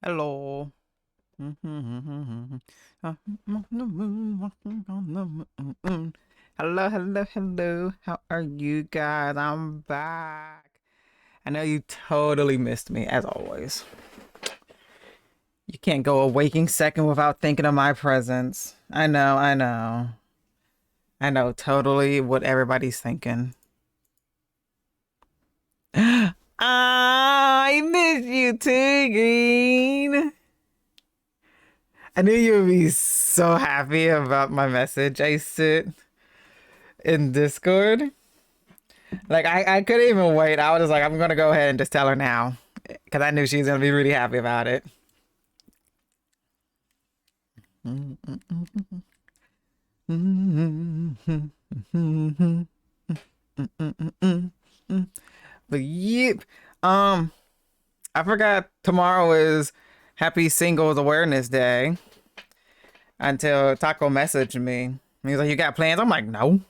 Hello. Hello, hello, hello. How are you guys? I'm back. I know you totally missed me, as always. You can't go a waking second without thinking of my presence. I know, I know. I know totally what everybody's thinking. I miss you too, Green. I knew you would be so happy about my message I sent in Discord. Like I couldn't even wait. I was just like, I'm gonna go ahead and just tell her now. Cause I knew she was gonna be really happy about it. But yep. Um, I forgot tomorrow is Happy Singles Awareness Day until Taco messaged me. He's like, "You got plans?" I'm like, "No."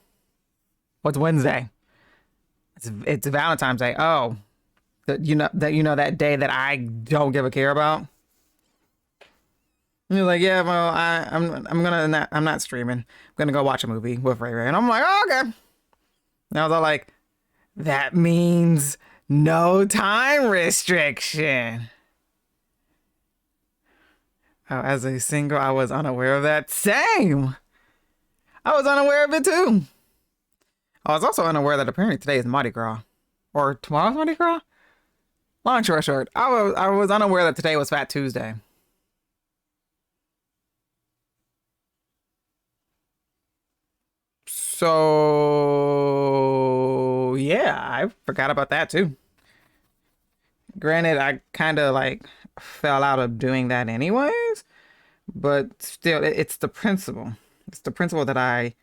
What's Wednesday? It's Valentine's Day. Oh, that day that I don't give a care about. And he's like, "Yeah, well, I'm not streaming. I'm gonna go watch a movie with Ray Ray." And I'm like, oh, "Okay." And I was all like, "That means no time restriction." Oh, as a single, I was unaware of that. Same. I was unaware of it too. I was also unaware that apparently today is Mardi Gras, or tomorrow's Mardi Gras. Long story short, I was unaware that today was Fat Tuesday. So yeah, I forgot about that too. Granted, I kind of like fell out of doing that anyways, but still, it's the principle. It's the principle that I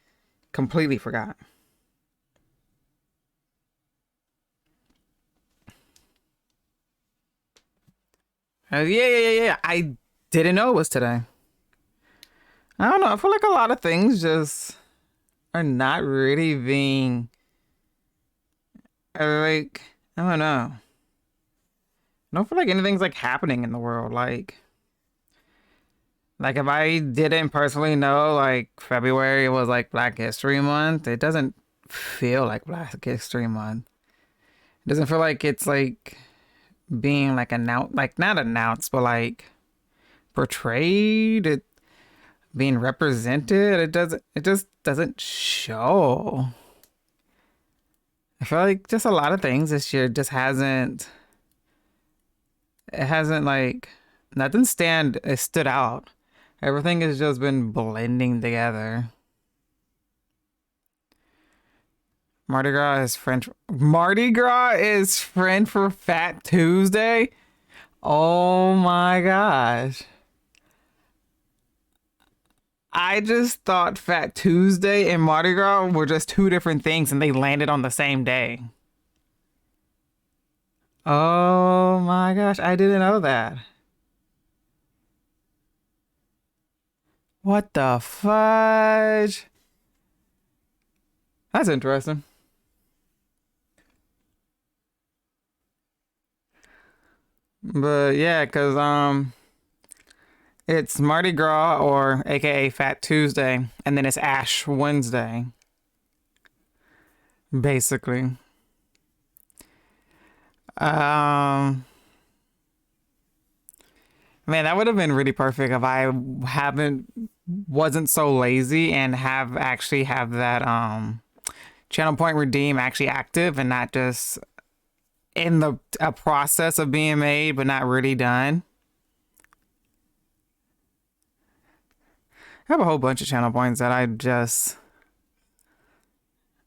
completely forgot. Yeah. I didn't know it was today. I don't know. I feel like a lot of things just are not really being like, I don't know. I don't feel like anything's like happening in the world. Like if I didn't personally know like February was like Black History Month, it doesn't feel like Black History Month. It doesn't feel like it's like being like announced, like not announced, but like portrayed, it being represented. It just doesn't show. I feel like just a lot of things this year just it hasn't like, nothing it stood out. Everything has just been blending together. Mardi Gras is French for Fat Tuesday. Oh my gosh. I just thought Fat Tuesday and Mardi Gras were just two different things and they landed on the same day. Oh my gosh, I didn't know that. What the fudge? That's interesting. But yeah, cause it's Mardi Gras or AKA Fat Tuesday, and then it's Ash Wednesday, basically. Um Man, that would have been really perfect if I haven't wasn't so lazy and have that channel point redeem actually active and not just in the a process of being made but not really done. I have a whole bunch of channel points that I just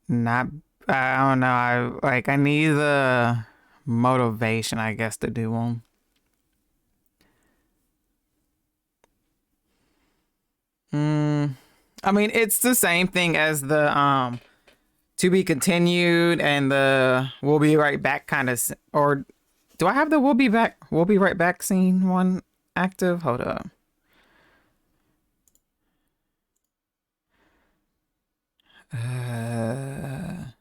not I don't know. I need the motivation, I guess, to do them. I mean, it's the same thing as the to be continued and the we'll be right back kind of or do I have the we'll be right back scene one active? Hold up. Uh,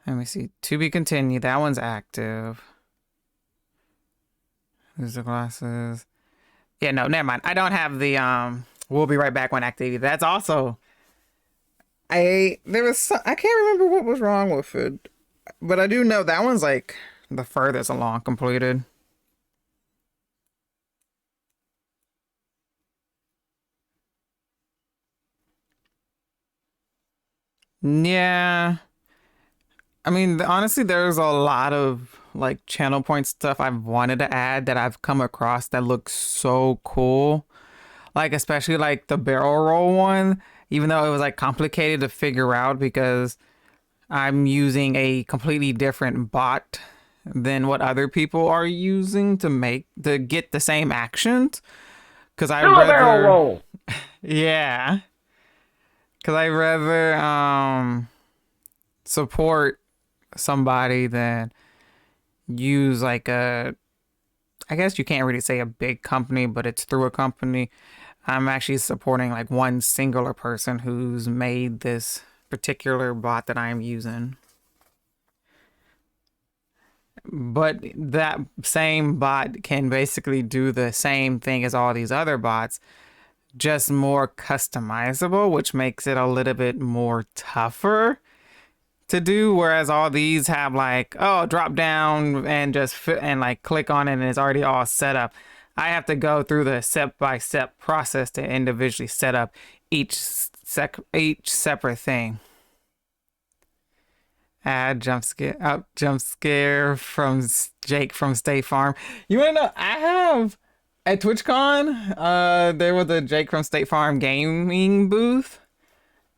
Let me see. To be continued. That one's active. There's the glasses. Yeah, no, never mind. I don't have the we'll be right back when activity. That's also I can't remember what was wrong with it. But I do know that one's like the furthest along completed. Yeah. I mean, honestly, there's a lot of like channel point stuff I've wanted to add that I've come across that looks so cool. Like, especially like the barrel roll one, even though it was like complicated to figure out because I'm using a completely different bot than what other people are using to get the same actions. Cause I Do a barrel rather, roll. yeah, cause I rather support somebody than use like a, I guess you can't really say a big company, but it's through a company. I'm actually supporting like one singular person who's made this particular bot that I'm using. But that same bot can basically do the same thing as all these other bots, just more customizable, which makes it a little bit more tougher to do. Whereas all these have like, oh, drop down and just fit and like click on it and it's already all set up. I have to go through the step by step process to individually set up each separate thing. Add jump scare from Jake from State Farm. You wanna know? I have at TwitchCon. There was a Jake from State Farm gaming booth,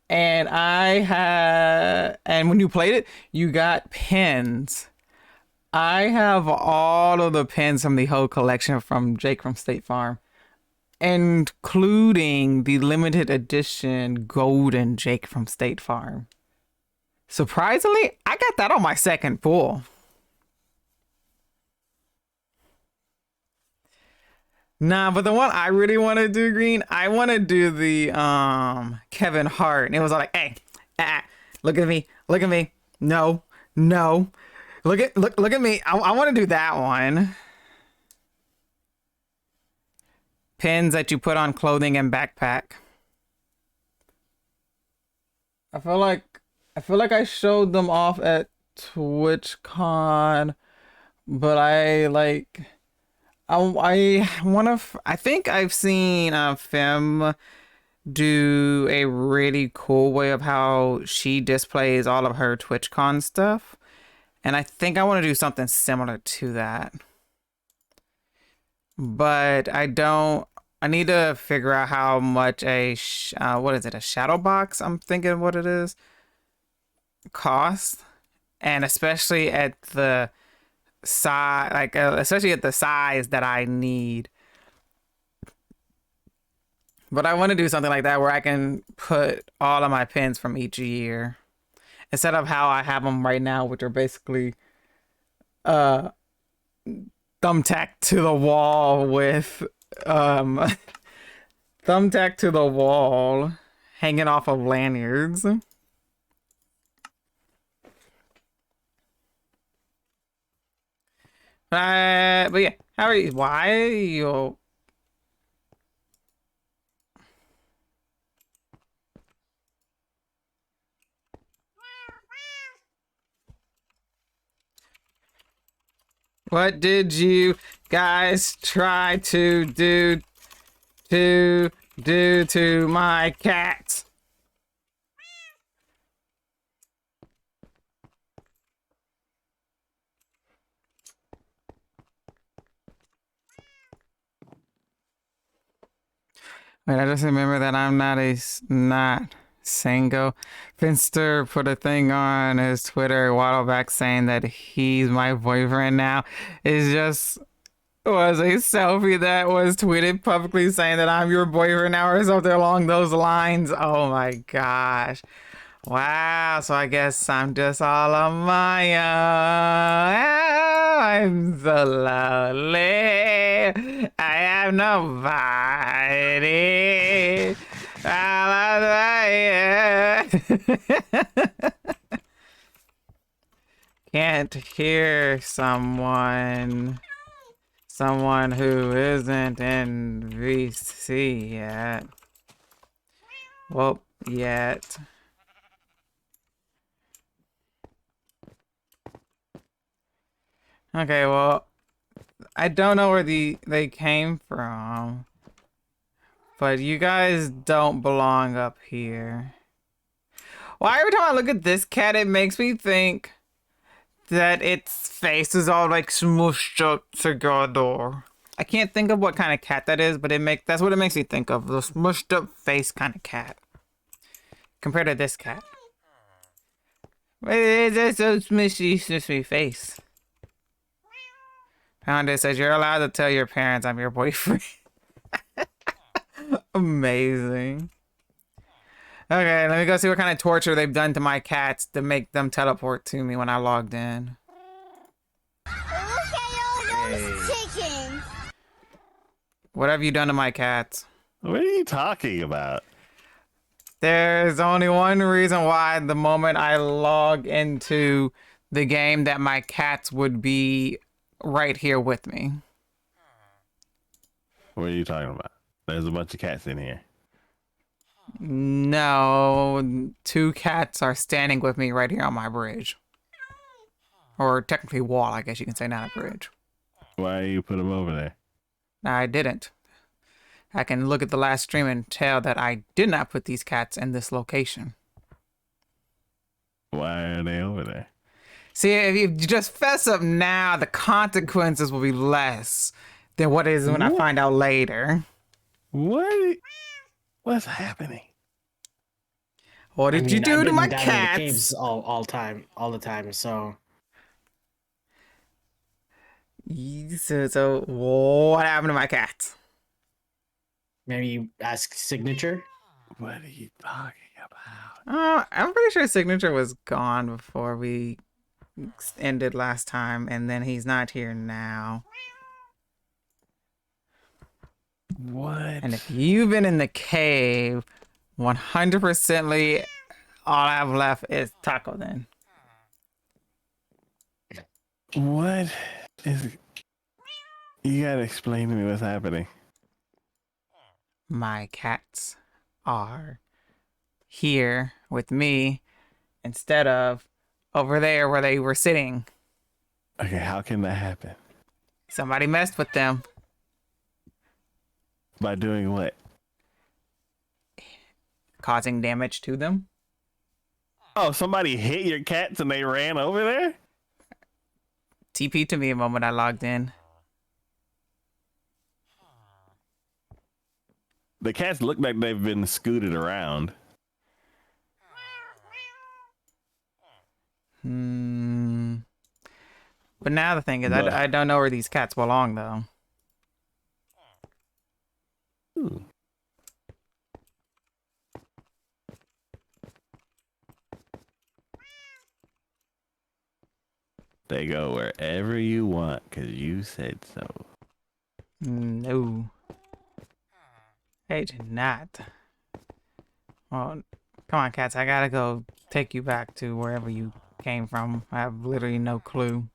and and when you played it, you got pins. I have all of the pins from the whole collection from Jake from State Farm, including the limited edition golden Jake from State Farm. Surprisingly, I got that on my second pull. Nah, but the one I really want to do, Green, I want to do the Kevin Hart. And it was like, hey, look at me, look at me. No, no. Look at me. I want to do that one. Pins that you put on clothing and backpack. I feel like I showed them off at TwitchCon, but I think I've seen Fem do a really cool way of how she displays all of her TwitchCon stuff. And I think I want to do something similar to that. But I need to figure out how much what is it, a shadow box? I'm thinking what it is, cost. And especially at the size, especially at the size that I need. But I want to do something like that where I can put all of my pins from each year instead of how I have them right now, which are basically uh thumbtacked to the wall with thumbtacked to the wall hanging off of lanyards. But yeah, how are you? Why are you? What did you guys try to do to my cat? Wait, I just remember that I'm not single. Finster put a thing on his Twitter a while back saying that he's my boyfriend now. It's just was a selfie that was tweeted publicly saying that I'm your boyfriend now or something along those lines. Oh my gosh. Wow, so I guess I'm just all on my own. Oh, I'm so lonely. I have nobody. can't hear someone who isn't in VC yet. Well, yet. Okay, well, I don't know where they came from, but you guys don't belong up here. Well, every time I look at this cat, it makes me think that its face is all like smooshed up together. I can't think of what kind of cat that is, but that's what it makes me think of, the smushed up face kind of cat. Compared to this cat. It's a smushy face. Honda says you're allowed to tell your parents I'm your boyfriend. Amazing. Okay, let me go see what kind of torture they've done to my cats to make them teleport to me when I logged in. Look at all those chickens. What have you done to my cats? What are you talking about? There's only one reason why the moment I log into the game that my cats would be right here with me. What are you talking about? There's a bunch of cats in here. No, 2 cats are standing with me right here on my bridge. Or technically wall, I guess you can say, not a bridge. Why you put them over there? I didn't. I can look at the last stream and tell that I did not put these cats in this location. Why are they over there? See, if you just fess up now, the consequences will be less than what it is when I find out later. What? What's happening? What did you do to my I've been down in the cats? caves all the time. So So what happened to my cats? maybe you ask Signature. What are you talking about? I'm pretty sure Signature was gone before we ended last time, and then he's not here now. What? And if you've been in the cave, 100%ly all I have left is Taco then. What is... You gotta explain to me what's happening. My cats are here with me instead of over there where they were sitting. Okay, how can that happen? Somebody messed with them. By doing what? Causing damage to them. Oh, somebody hit your cats and they ran over there? TP to me a moment I logged in. The cats look like they've been scooted around. But now the thing is, I don't know where these cats belong, though. They go wherever you want, because you said so. No. They did not. Well, come on, cats. I gotta go take you back to wherever you came from. I have literally no clue.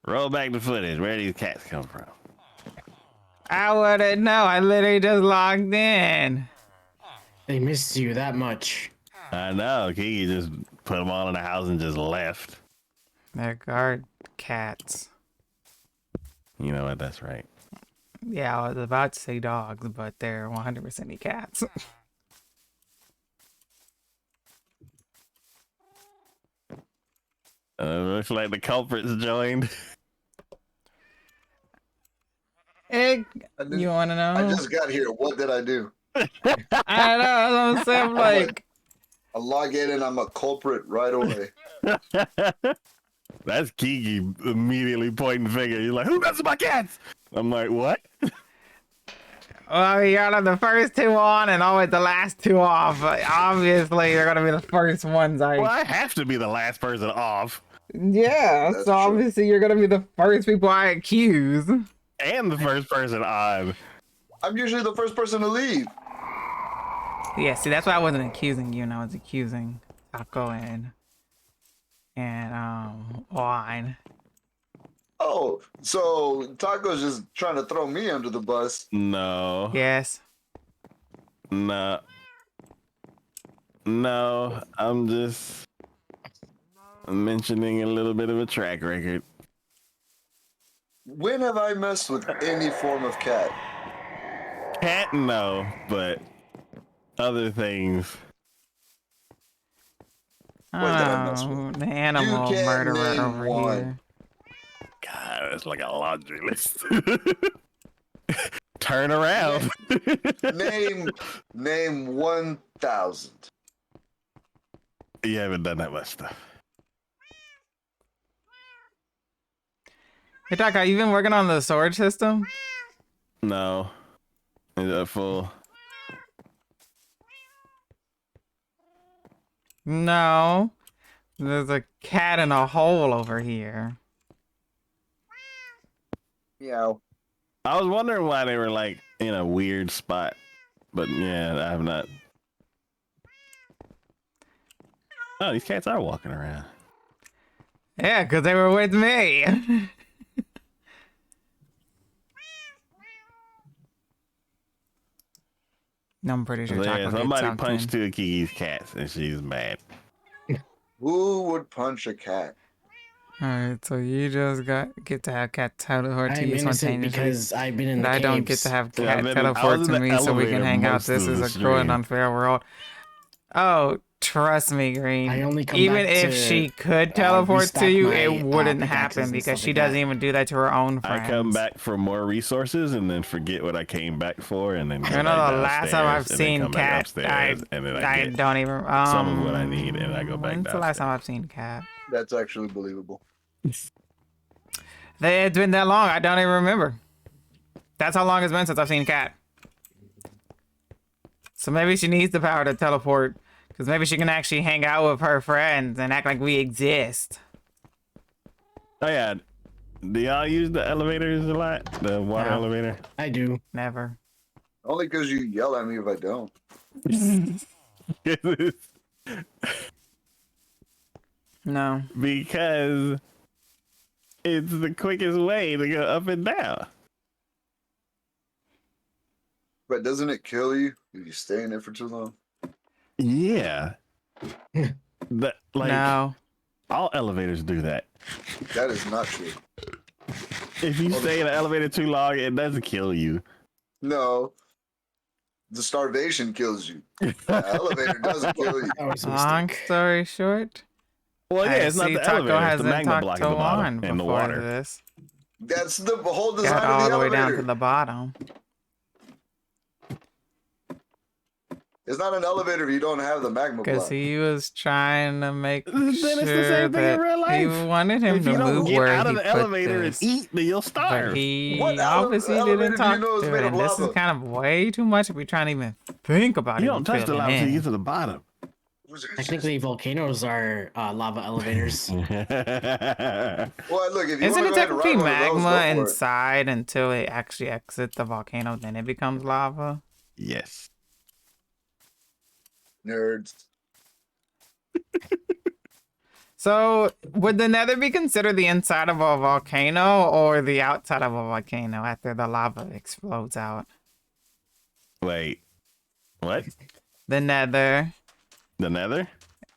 Roll back the footage. Where do these cats come from? I wouldn't know. I literally just logged in. They missed you that much. I know. Kiki just put them all in the house and just left. They're guard cats. You know what? That's right. Yeah, I was about to say dogs, but they're 100% cats. Looks like the culprits joined. Hey, you want to know? I just got here. What did I do? I know. That's what I'm saying. Like, I log in and I'm a culprit right away. That's Kiki immediately pointing finger. He's like, who messes with my cats? I'm like, what? well, you're the first 2 on and always the last 2 off. Obviously, they're gonna be the first ones. Well, I have to be the last person off. Yeah, That's so true. obviously you're gonna be the first people I accuse. And the first person on. I'm usually the first person to leave. Yeah, see, that's why I wasn't accusing you, and I was accusing taco and wine. Oh, so Taco's just trying to throw me under the bus. No. Yes. No. No. I'm just mentioning a little bit of a track record. When have I messed with any form of cat? Cat, no, but other things. What did I mess with? Oh, the You animal can't murderer name over one. here. God, it's like a laundry list. Turn around. Name 1,000. You haven't done that much stuff. Hey, Doc, you been working on the sword system? No. Is that full? No. There's a cat in a hole over here. Meow. I was wondering why they were like in a weird spot. But yeah, I have not. Oh, these cats are walking around. Yeah, because they were with me. I'm pretty sure So, Taco yeah, did somebody something. punched two of Kiki's cats and she's mad. Who would punch a cat? Alright, so you just get to have cat teleport to I'm you innocent spontaneously. because I've been in But the I caves. don't get to have Yeah, cat I teleport was to in the me so we can elevator hang out. most This of is the a cruel and stream. unfair world. Oh, trust me, Green. I only come Even back if to, she could teleport to restock you, my, it wouldn't pickaxes happen and because stuff she like doesn't that. even do that to her own I friends. come back for more resources and then forget what I came back for and then go You know, back the last time I've downstairs and then seen come back cat, upstairs and then I I get don't even. some of what I need and I go back When's the last time downstairs. I've seen cat? That's actually believable. It's been that long. I don't even remember. That's how long it's been since I've seen cat. So maybe she needs the power to teleport, because maybe she can actually hang out with her friends and act like we exist. Oh yeah. Do y'all use the elevators a lot? The water No. elevator? I do. Never. Only because you yell at me if I don't. No. Because it's the quickest way to go up and down. But doesn't it kill you if you stay in it for too long? Yeah. No. All elevators do that. That is not true. If you stay in an elevator too long, it doesn't kill you. No. The starvation kills you. The elevator doesn't kill you. That was a Long mistake. story short, Well, yeah, I it's not see the Taco elevator. It's the hasn't magma talked block to at the bottom Juan and the before water. this. That's the whole Got design all of the the way down elevator. to the bottom. It's not an elevator if you don't have the magma Because block. he was trying to make Then it's the sure same thing in that real he life. wanted him If to you don't move get where out he of the put elevator this. and eat, then you'll But starve. he What obviously elevator didn't do you talk know is to made it, of and this is lava? kind of way too much if we trying to even think about You it. don't touch the lava until you get to the bottom. Technically, volcanoes are lava elevators. Well, look, if you Isn't want to it go ahead and technically ride one of those, magma go for it. inside until it actually exits the volcano? Then it becomes lava. Yes. Nerds. So, would the nether be considered the inside of a volcano or the outside of a volcano after the lava explodes out? Wait. What? The nether. The nether?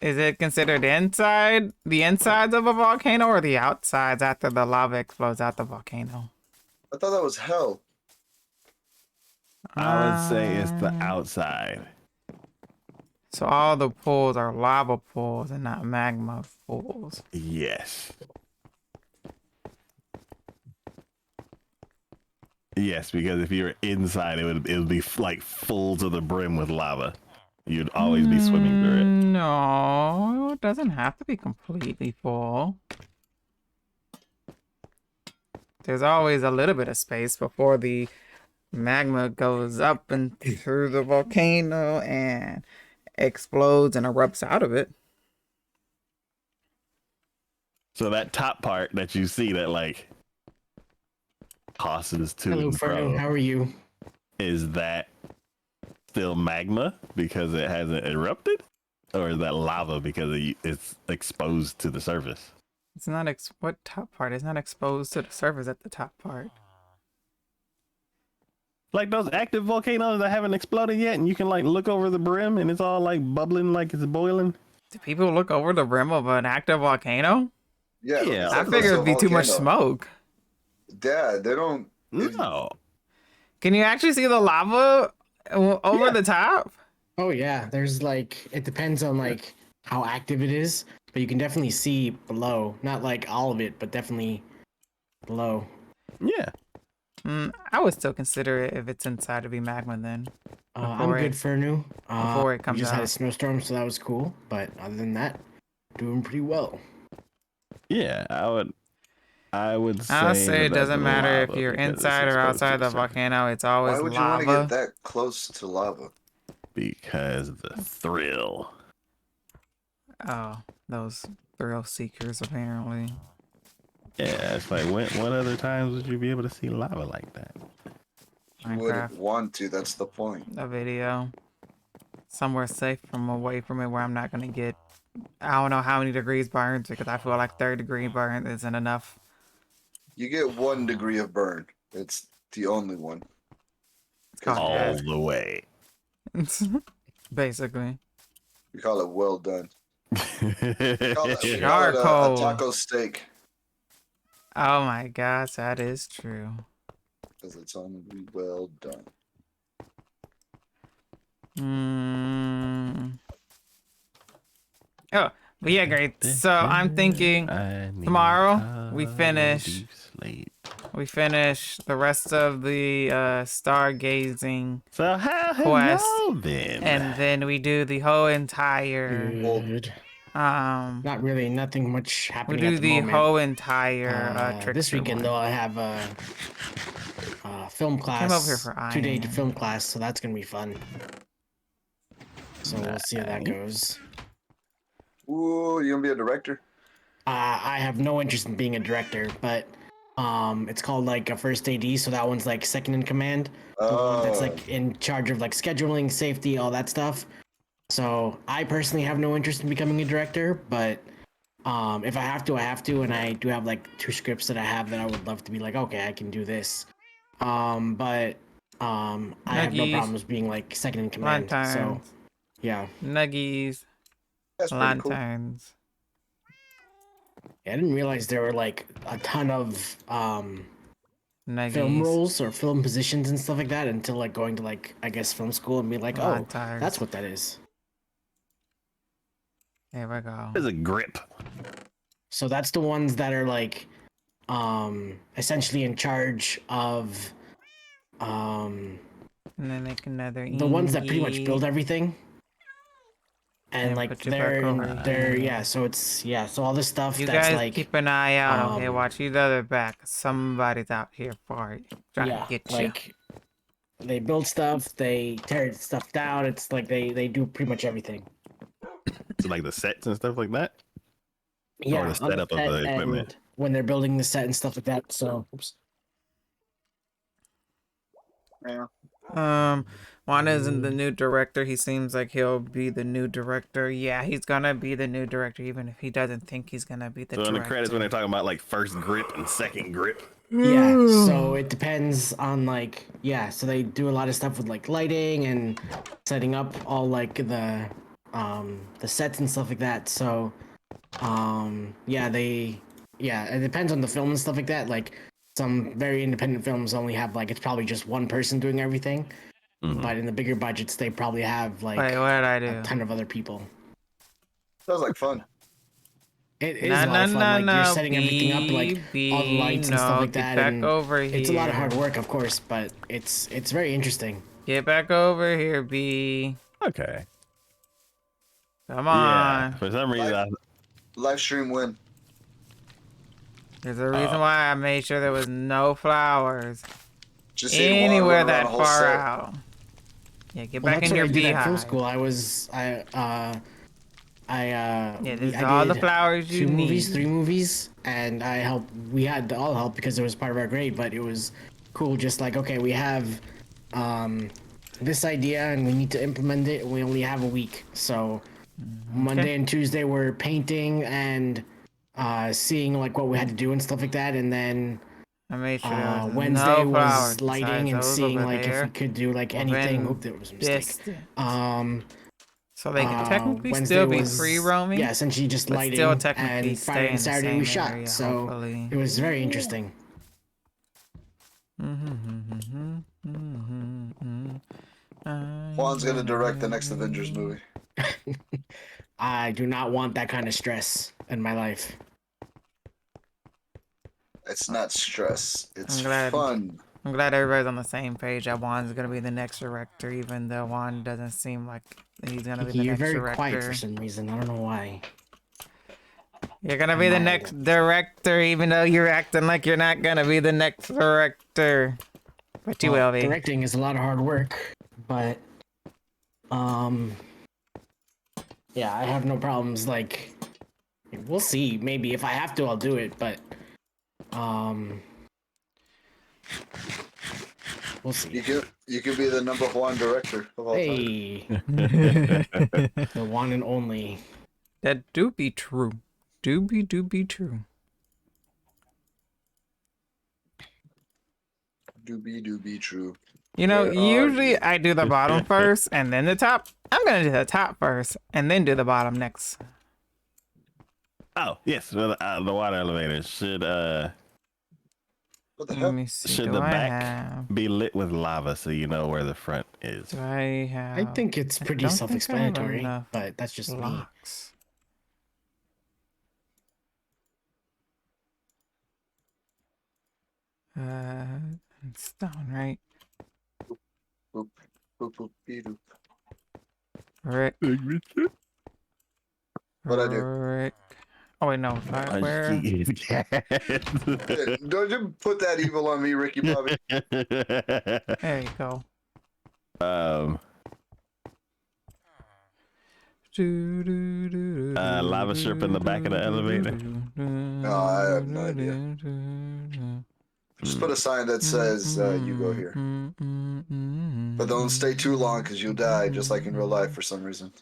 Is it considered inside, the insides of a volcano or the outsides after the lava explodes out the volcano? I thought that was hell. I would say it's the outside. So all the pools are lava pools and not magma pools. Yes. Yes, because if you were inside, it would be like full to the brim with lava. You'd always be swimming through it. No, it doesn't have to be completely full. There's always a little bit of space before the magma goes up and through the volcano and explodes and erupts out of it. So that top part that you see that like tosses to Hello, and Ferno. fro, How are you? is that still magma because it hasn't erupted? or is that lava because it's exposed to the surface? It's not what top part? It's not exposed to the surface at the top part. Like those active volcanoes that haven't exploded yet, and you can like look over the brim and it's all like bubbling like it's boiling. Do people look over the brim of an active volcano? Yeah, Yeah. it's I like figured a it'd be too much volcano. smoke. Dad, they don't. No. Can you actually see the lava over Yeah. the top? Oh yeah, there's like it depends on like how active it is, but you can definitely see below. Not like all of it, but definitely below. Yeah. I would still consider it if it's inside to be magma then. I'm Before good it- for new. before it We comes just had a out. snowstorm, so that was cool. But other than that, doing pretty well. Yeah. I would say. I'll say it that's doesn't matter if lava you're because it's inside or exposed to outside the surface. volcano. It's always Why would you want to lava. get that close to lava? Because the thrill. Oh, those thrill seekers apparently. Yeah, it's like what other times would you be able to see lava like that? You Minecraft. wouldn't want to. That's the point. A video somewhere safe from away from it where I'm not gonna get I don't know how many degrees burns because I feel like 3rd-degree burn isn't enough. You get 1 degree of burn. It's the only one. It's called All death. the way. Basically. We call it well done. We call it a Charcoal. taco steak Oh my gosh, that is true. because it's only well done. Oh, but yeah, great. So I'm thinking tomorrow we finish the rest of the stargazing, So how have quest, y'all been? and then we do the whole entire Good. Not really. Nothing much we happening do at the the moment. whole entire trickster This weekend one. though, I have a film class. over here for 2-day iron. film class, so that's gonna be fun. So we'll see how that goes. Ooh, you gonna be a director? I have no interest in being a director, but it's called like a first AD, so that one's like second in command. The one that's like in charge of like scheduling, safety, all that stuff. So I personally have no interest in becoming a director, but if I have to, I have to, and I do have like 2 scripts that I have that I would love to be like, okay, I can do this. But I have no Nuggies. problems being like second in command. So Lanterns, yeah. nuggies, That's pretty cool. lanterns. I didn't realize there were like a ton of film Nuggies. roles or film positions and stuff like that until like going to like I guess film school and be like, oh, Lanterns. that's what that is. There we go. There's a grip. So that's the ones that are like essentially in charge of And then make another. the ones that pretty much inky. build everything. And And like put you back over they're here. yeah, so it's yeah, so all this stuff You that's guys like keep an eye out, okay? um, Watch each other back. Somebody's out here for you, trying yeah, to get you. like they build stuff, they tear stuff down, it's like they do pretty much everything. So like the sets and stuff like that. Yeah, the on setup of set the equipment. and when they're building the set and stuff like that. So oops. Yeah. Juan isn't the new director. He seems like he'll be the new director. Yeah, he's gonna be the new director, even if he doesn't think he's gonna be the So in director. the credits when they're talking about like first grip and second grip. Yeah, so it depends on like yeah, so they do a lot of stuff with like lighting and setting up all like the sets and stuff like that. So yeah, it depends on the film and stuff like that. Like some very independent films only have like it's probably just one person doing everything. Mhm. But in the bigger budgets they probably have like Wait, what did I a do? ton of other people. Sounds like fun. It is a lot of fun. Like you're setting everything up, like all the lights and stuff like get that. back And over here. it's a lot of hard work, of course, but it's very interesting. Get back over here, B. Okay. Come Yeah. on. For some reason, I, Live stream win. There's a reason why I made sure there was no flowers Just seeing Juan anywhere run around that the whole far set. out. Yeah, get Well, back that's in what your I did at film beehive. school. Yeah, this is I all the did flowers you 2 need. movies, 3 movies, and I helped. We had to all help because it was part of our grade, but it was cool. Just like okay, we have this idea and we need to implement it. And we only have a week, so Monday and Tuesday were painting and seeing like what we had to do and stuff like that, and then I made sure there was Wednesday no flowers was lighting besides and those seeing over like if there. we could do like Within anything. Oop, there was a mistake. distance. So they can technically Wednesday still be was, free roaming. Yeah, essentially just but lighting. still technically And stay Friday in and the Saturday same we shot. area, So hopefully. it was very interesting. Juan's gonna direct the next Avengers movie. I do not want that kind of stress in my life. It's not stress. It's I'm glad. fun. I'm glad everybody's on the same page that Juan's gonna be the next director, even though Juan doesn't seem like he's gonna be the You're next very director. quiet for some reason. I don't know why. You're gonna be the next director, even though you're acting like you're not gonna be the next director. But you will be. Directing is a lot of hard work, but yeah, I have no problems. Like, we'll see. Maybe if I have to, I'll do it. But we'll see. You could be the #1 director of all time. Hey, the one and only. That do be true. Do be true. Doobie true. You know, Where are usually you? I do the bottom first and then the top. I'm gonna do the top first and then do the bottom next. Oh yes, well, the water elevator should What the Let hell? me see. should Do the I back have? be lit with lava so you know where the front is. Do I have? I think it's pretty don't think I have self-explanatory, enough but that's just me. blocks. Stone, right? Boop, boop, boop, beep, doop. Rick. What'd I do? Rick. Oh wait, no. Where? Hey, don't you put that evil on me, Ricky Bobby. There you go. Lava strip in the back of the elevator. No, I have no idea. Just put a sign that says you go here. But don't stay too long because you'll die just like in real life for some reason.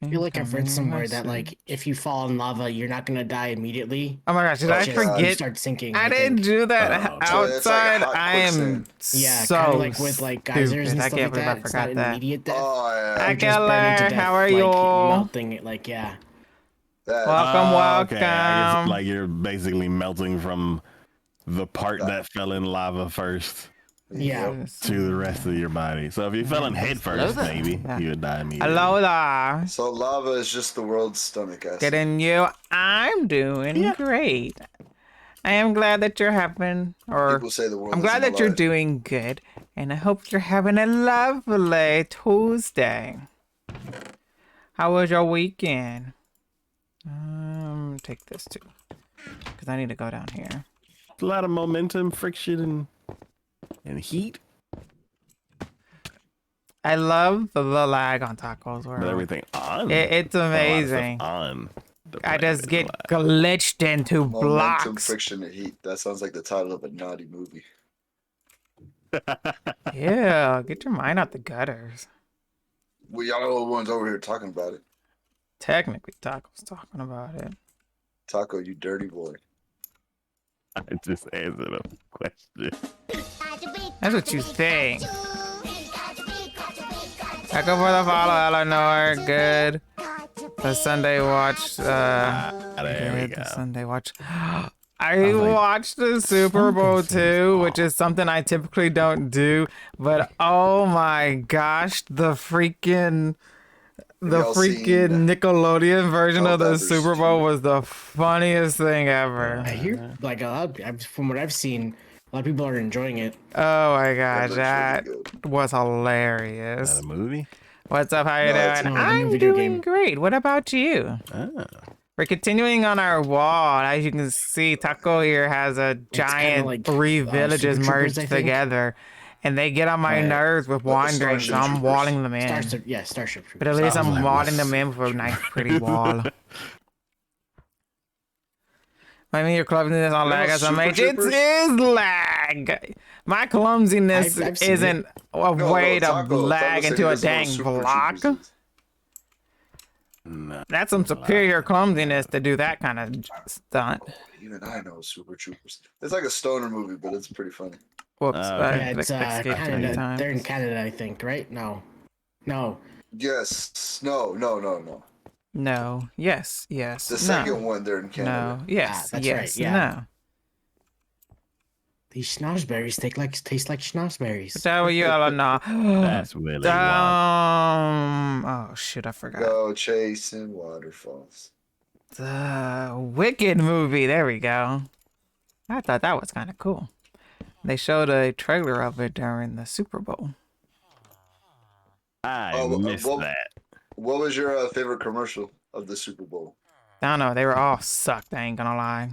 I feel like I've read somewhere that like if you fall in lava, you're not gonna die immediately. Oh my gosh, did I Just, you forget? start sinking. I think. didn't do that Oh, so it's like a outside. hot I am quicksand. Yeah, so kind of like with like geysers stupid. and I stuff can't like believe I that. It's not forgot an that. immediate death. Oh, yeah. I You just burn into Keller, death, how are like, you? melting it, like yeah. That, Welcome, welcome. Okay, I guess like you're basically melting from the part that fell in lava first Yeah. to the rest of your body. So if you fell in head first, there. maybe Yeah. you would die immediately. Hello there. So lava is just the world's stomach acid. Getting you. I'm doing great. I am glad that you're having, or People say the world I'm glad isn't that you're alive. doing good, and I hope you're having a lovely Tuesday. How was your weekend? Take this too, because I need to go down here. A lot of momentum, friction, and heat. I love the lag on Tacos World. But everything on. It's A lot of stuff amazing. on. I just get glitched into Momentum, blocks. friction, and heat. That sounds like the title of a naughty movie. Yeah, get your mind out the gutters. We y'all are the ones over here talking about it. Technically, Taco's talking about it. Taco, you dirty boy. I just answered a question. That's what you think. Taco for the follow, Eleanor. Good. The Sunday watch. There we Good. go. The Sunday watch. I watched the Super Bowl too, which is something I typically don't do. But oh my gosh, the freaking Nickelodeon version of the Helldivers Super Bowl was the funniest thing ever. I hear like a lot from what I've seen, a lot of people are enjoying it. Oh my gosh, looks that really was Is that hilarious. a movie? What's up? How you No, it's doing? not. I'm Video doing game. great. What about you? Ah. We're continuing on our wall. As you can see, Taco here has a giant like, 3 villages Super Troopers, merged I think. together. And they get on my Right. nerves with wandering, so Starship I'm Troopers. walling them in. Starship Troopers. But at least I'm like walling this. them in with a nice pretty wall. Blaming your clumsiness on You know lag as a Super mage. It Troopers? is lag. My clumsiness I've seen isn't a way to Taco lag said he into a doesn't know what dang Super block. Troopers is. No, That's some superior clumsiness to do that kind of stunt. Even I know Super Troopers. It's like a stoner movie, but it's pretty funny. Whoops. Okay. Yeah, it's escaped three Canada. times. They're in Canada, I think, right? No. Yes. No. No. Yes. Yes. The no. second one, they're in Canada. No. Yes. that's yes. right, yeah. No. These schnozberries taste like schnozberries. Tell you all know. That's Willy Wonka. Oh shit! I forgot. Go chasing waterfalls. The Wicked movie. There we go. I thought that was kind of cool. They showed a trailer of it during the Super Bowl. I missed that. What was your favorite commercial of the Super Bowl? I don't know. They were all sucked. I ain't gonna lie.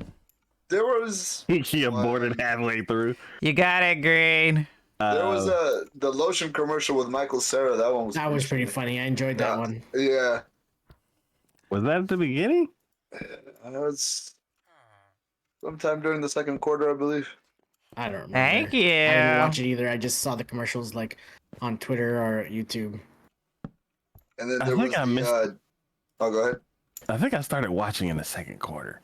There was He aborted halfway through. You got it, Green. there was the lotion commercial with Michael Cera. That one was pretty funny. I enjoyed that one. Yeah, Was that at the beginning? that was sometime during the second quarter, I believe. I don't remember. Thank you. I didn't watch it either. I just saw the commercials like on Twitter or YouTube. And then I there think was I the. missed- Oh, go ahead. I think I started watching in the second quarter.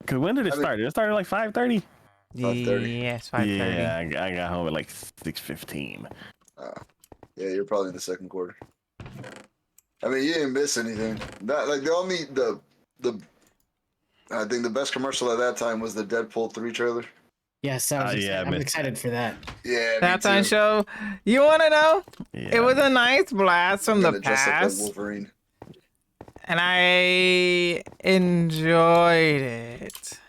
Cause when did it start? Did it start at like 5:30? 5:30. Yes, 5:30. Yeah, I got home at like 6:15. Yeah, you're probably in the second quarter. I mean, you didn't miss anything. That like the I think the best commercial at that time was the Deadpool 3 trailer. Yes, I was yeah, I'm excited for that. Yeah, That me time too. show. You want to know? Yeah. It was a nice blast from I'm the gonna dress up like past, Wolverine. and I enjoyed it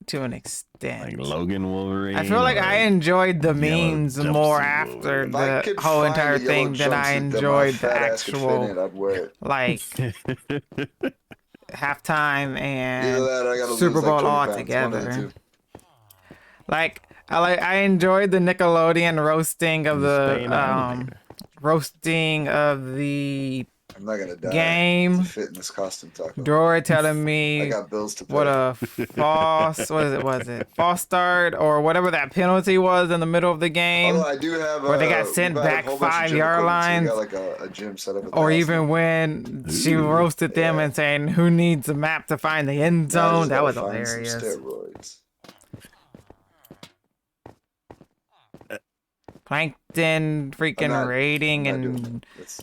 to an extent. like Logan Wolverine. I feel like I enjoyed the yellow memes jumpsuit more Wolverine. after If I the could whole find entire a yellow thing than I jumpsuit that my enjoyed the fat ass could fit actual in, I'd wear it. like halftime Either and that, or I gotta Super lose Bowl like 20 all pounds. One of the together. two. I enjoyed the Nickelodeon roasting of Staying the elevator. roasting of the I'm not gonna die game. to fit in this costume, Taco. Dora telling I me got bills to pay. what a false was it false start or whatever that penalty was in the middle of the game, Although I do have where they got sent we've got a back whole bunch of 5 gym yard equipment, so we lines, got like a gym set up at the or house even now. when she Ooh, roasted them and saying who needs a map to find the end Now I zone. just That gotta was find some hilarious. steroids. Plankton freaking I'm raiding not doing and that. It's-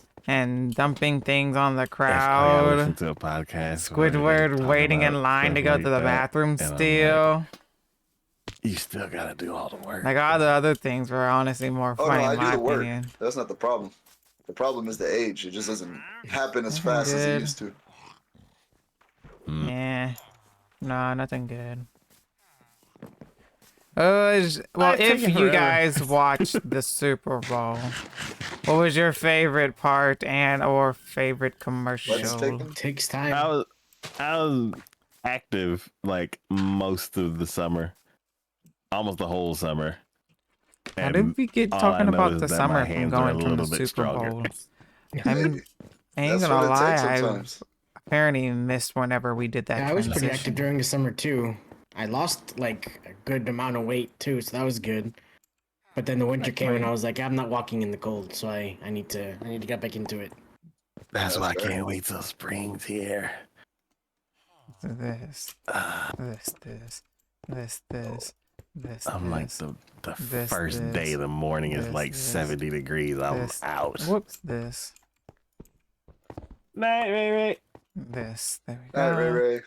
dumping things on the That's why I listen crowd. to a podcast. where they Squidward talk waiting in about line to stuff go like to the that, bathroom and I'm like, still. you still gotta do all the work. Like all the other things were honestly more Oh no, funny I in do my the work. opinion. That's not the problem. The problem is the age. It just doesn't happen as fast as it Good. used to. Yeah. No, nothing good. Well, I'd if take it you forever. guys watched the Super Bowl, what was your favorite part and or favorite commercial? Let's take them. Takes time. I was active like most of the summer, almost the whole summer. How And did we get all talking I know about is the that summer my from hands are a going from the little bit Super stronger. Bowl? I ain't That's gonna what it lie, takes I sometimes. apparently missed whenever we did that Yeah, I was pretty transition. active during the summer too. I lost like a good amount of weight too, so that was good. But then the winter came and I was like, I'm not walking in the cold, so I need to get back into it. That's why I fair. can't wait till spring's here. This, this. I'm like the this, first this, day of the morning is this, like this, 70 degrees. I'm this. out. Whoops, this. Wait. This. There we All right, go. Ray Ray.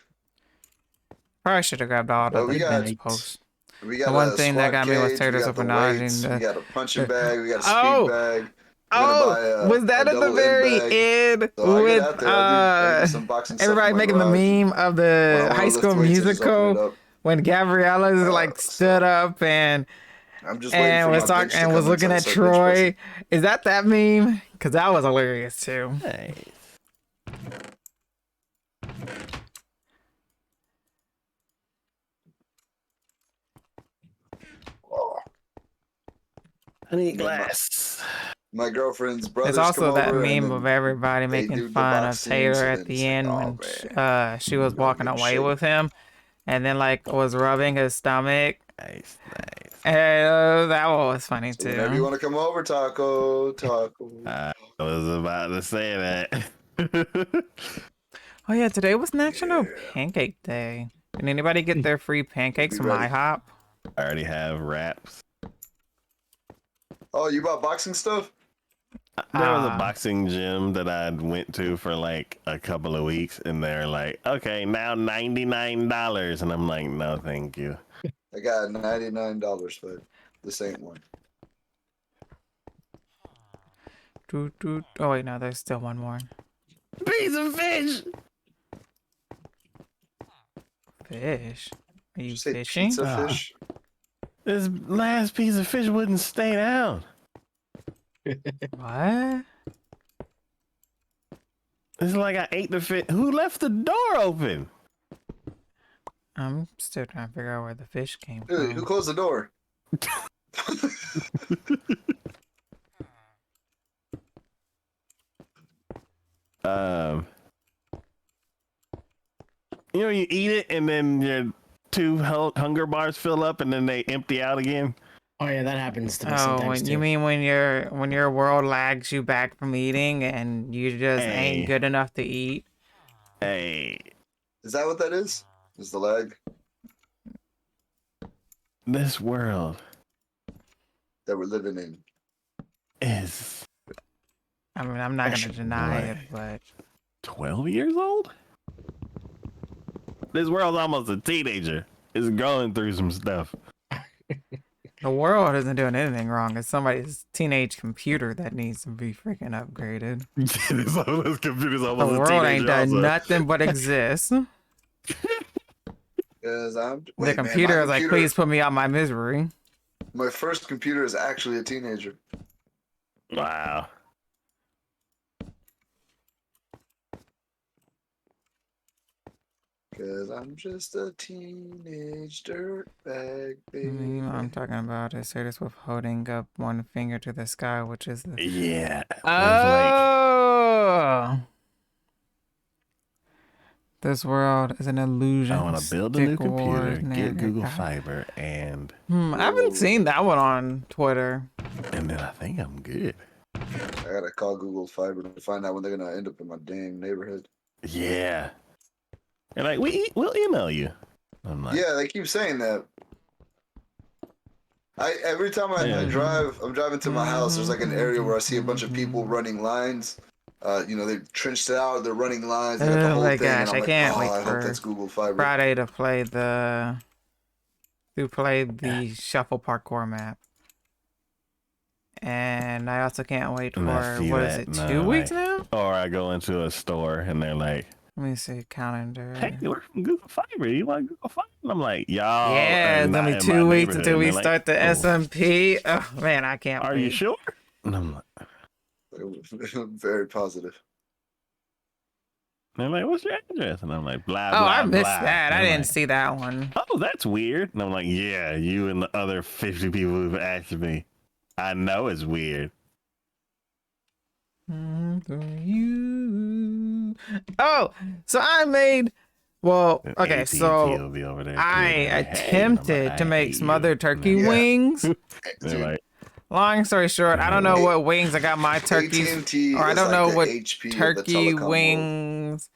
Probably should have grabbed all the Well, we got- things post. We got The one a thing that squat got me was cage, Tater we got Super the Nod weights, and we got a punching bag, we got a speed Oh! bag. We're gonna buy Oh, was that a at the double very bag. end So I get with out there, I'll do some boxing stuff everybody in my making the garage. meme of When I the wanna High lift School weights, I just open it Musical up. when Gabriella's like stood up and I'm just waiting for was my talking bitch to and come was in looking so I at start bench pressing. Troy. Is that meme? Because that was hilarious too. Nice. Oh, I need glass. My girlfriend's brothers There's come also that over, and meme then of everybody they making do the fun of box scene. Taylor So at then it's the like, end oh when man, she was go walking get away shit. with him, and then like was rubbing his stomach. Nice. And that one was funny So whenever you too. want to come over, Taco. I was about to say that. Oh yeah, today was National Yeah. Pancake Day. Did anybody get their free pancakes Be from ready. IHOP? I already have wraps. Oh, you bought boxing stuff? There was a boxing gym that I went to for like a couple of weeks, and they're like, okay, now $99. And I'm like, no, thank you. I got $99, but this ain't one. Oh wait, no, there's still one more. Piece of fish! Fish? Are you Did you say fishing? pizza fish? This last piece of fish wouldn't stay down. What? It's like I ate the fish. Who left the door open? I'm still trying to figure out where the fish came Dude, who from. closed the door? You know, you eat it and then your two hunger bars fill up and then they empty out again. Oh yeah, that happens to me Oh, sometimes too. you mean when your world lags you back from eating and you just Hey. ain't good enough to eat? Hey, Is that what that is? Is the lag this world that we're living in? is I mean, I'm not gonna deny it, but 12 years old? This world's almost a teenager. It's going through some stuff. the world isn't doing anything wrong. It's somebody's teenage computer that needs to be freaking upgraded. This computer's The almost a world ain't teenager done also. nothing but exist. The Because computer is like, please put me out my misery. My first computer is actually a teenager. Wow. Because I'm just a teenage dirtbag, I baby. mean, I'm talking about is Taylor Swift holding up one finger to the sky, which is the Yeah. oh. This world is an illusion. I want to build a new Stick computer, wars, get Google nigga. Fiber, and I haven't seen that one on Twitter. then I think I'm good. I gotta call Google Fiber to find out when they're gonna end up in my dang neighborhood. Yeah. And like we'll email you. I'm like, Yeah, they keep saying that. Every time I drive, I'm driving to my house. There's like an area where I see a bunch of people running lines. They've trenched it out. They're running lines. They got the Oh whole my thing. gosh, And I'm I like, can't oh, wait I hope for that's Google Fiber. Friday to play the shuffle parkour map. And I also can't wait And I for see what is that, it, and 2 I'm weeks like- now? or I go into a store and they're like, Let me see calendar. hey, we're from Google Fiber. You want Google Fiber? And I'm like, y'all. Yeah, are it's not gonna be in my 2 weeks neighborhood. until And we they're like, start the "Oh, SMP. Oh man, I can't Are wait. you sure? And I'm like, Very positive. they're like, what's your address? And I'm like, blah, Oh, blah, I missed blah. that. And I I'm didn't like, see that one. oh, that's weird. And I'm like, yeah, you and the other 50 people who've asked me. I know it's weird. For you. Oh, so I made. Well, And okay, AT&T so will be over there too. I And they're like, hey. And I'm like, attempted I to make hate smothered you. turkey And Yeah. wings. They're Dude, like, Long story short, I don't know what wings I got my turkeys, AT&T or I is don't like know the what HP of the turkey telecom world. wings.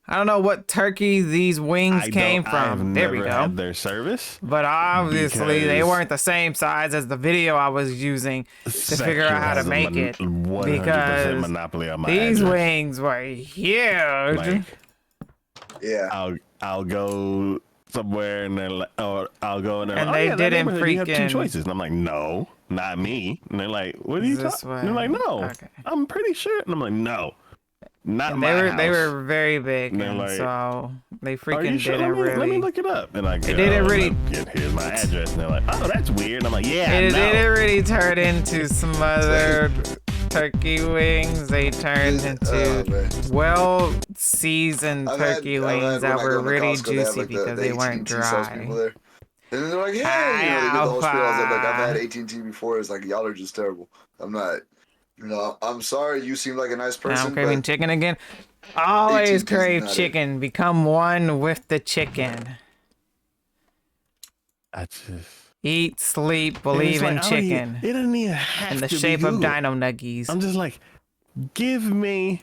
I don't know what turkey these wings came I've from. There we never go. had their service. But obviously, they because weren't the same size as the video I was using to figure out how to make it. 100% Because monopoly on my these address. wings were huge. Like, Yeah. I'll go somewhere and they're like, or I'll go and they're And like, oh, they yeah, that didn't neighborhood, you have two freaking- choices. And I'm like, no, not me. And they're like, what are you This talking? They're way. like, no, Okay. I'm pretty sure. And I'm like, no, not And my house. they were very big, And they're and like, so they Are you freaking sure? didn't Let me really. look it up. And I go, didn't really- here's my address. And they're like, oh, that's weird. And I'm like, yeah, It no. didn't really turn into smothered turkey wings. They turned Oh, into man. well-seasoned turkey I've wings had that when I were go into really Costco, they have, juicy like, because the they weren't AT&T salespeople dry. there. And then they're like, hey, they do the whole spiel. I was like, I've had Alpha. AT&T before. It's like, y'all are just terrible. I'm not. No, I'm sorry. You seem like a nice Now I'm person, craving but chicken again. Always 18 is crave not it. chicken. Become one with the chicken. I just. Eat, sleep, And believe it's like, in chicken. it doesn't even have In the to be shape of good. dino nuggies. I'm just like, give me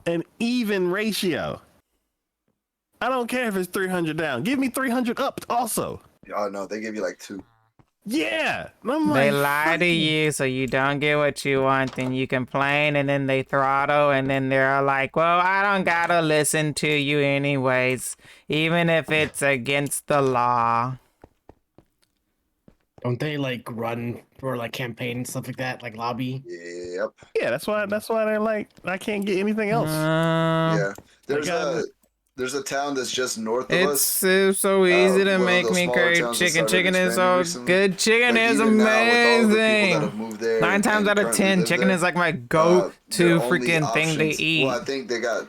an even ratio. I don't care if it's 300 down. Give me 300 up also. Oh no, they give you like 2. Yeah. And I'm They like, lie to you so you don't get what you want, then you complain, and then they throttle, and then they're like, well, I don't gotta listen to you anyways, even if it's against the law. Don't they like run or like campaign and stuff like that, like lobby? Yep. yeah, that's why they're like, I can't get anything else. Yeah. Like, There's a town that's just north of It's us. so easy to One of make those me smaller crave towns that chicken. started Chicken is expanding so recently. good. Chicken Like is even now with all the people that amazing. have moved there, 9 and times out of currently 10, live chicken there, is like my their go-to only freaking thing to options. eat. Well, I think they got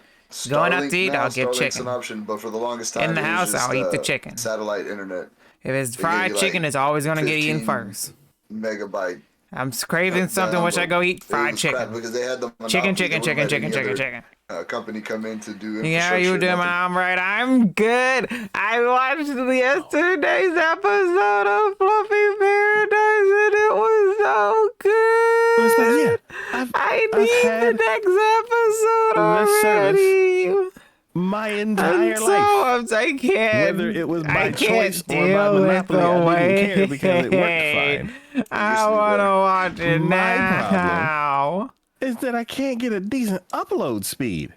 Going out to Starlink eat, now. I'll get Starlink's chicken. an option, but for the longest time, In the it was house, just, I'll eat the chicken. satellite internet. If it's They gave fried you, chicken, like, it's always gonna get eaten 15 first. megabyte. I'm craving something, down, which I but go eat it fried was crap chicken. because they had the Chicken, monopoly. chicken, They wouldn't chicken, let chicken, any chicken, other, chicken. company come in to do Yeah, infrastructure. you do, nothing. I'm right. I'm good. I watched yesterday's episode of Fluffy Paradise, and it was so good. It's like, yeah, I I've need had the next episode this service already. my I'm entire so life. I can't. Whether it was by I choice can't or by deal with monopoly, the I didn't way. care because it worked fine. I used to be want to better. watch it My now. Is that I can't get a decent upload speed.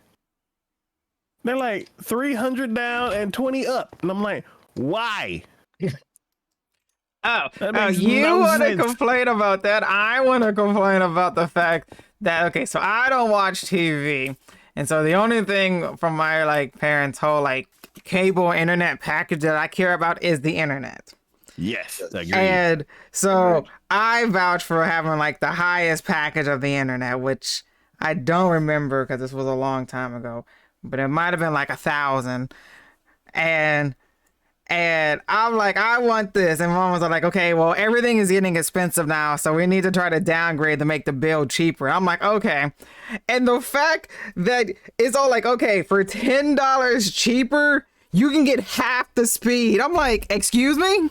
They're like 300 down and 20 up. And I'm like, why? Oh, That oh, makes you no want to sense. complain about that? I want to complain about the fact that, okay, so I don't watch TV. And so the only thing from my like parents' whole like cable internet package that I care about is the internet. Yes, agreed. And so I vouch for having like the highest package of the internet, which I don't remember because this was a long time ago, but it might have been like 1,000. And I'm like, I want this. And mom was like, okay, well, everything is getting expensive now, so we need to try to downgrade to make the bill cheaper. I'm like, okay. And the fact that it's all like, okay, for $10 cheaper, you can get half the speed. I'm like, excuse me?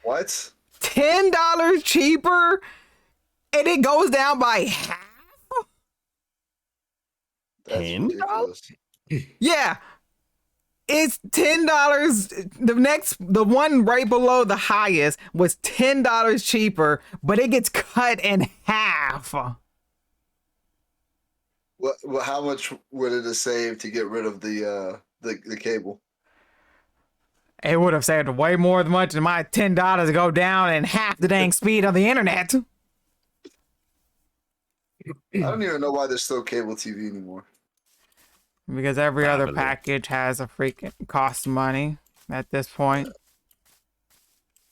What? $10 cheaper? And it goes down by half? That's $10? ridiculous. Yeah. It's $10. The one right below the highest was $10 cheaper, but it gets cut in half. Well, how much would it have saved to get rid of the cable? It would have saved way more than much than my $10 to go down and half the dang speed of the internet. I don't even know why there's still cable TV anymore. Because every other Probably. package has a freaking cost money at this point.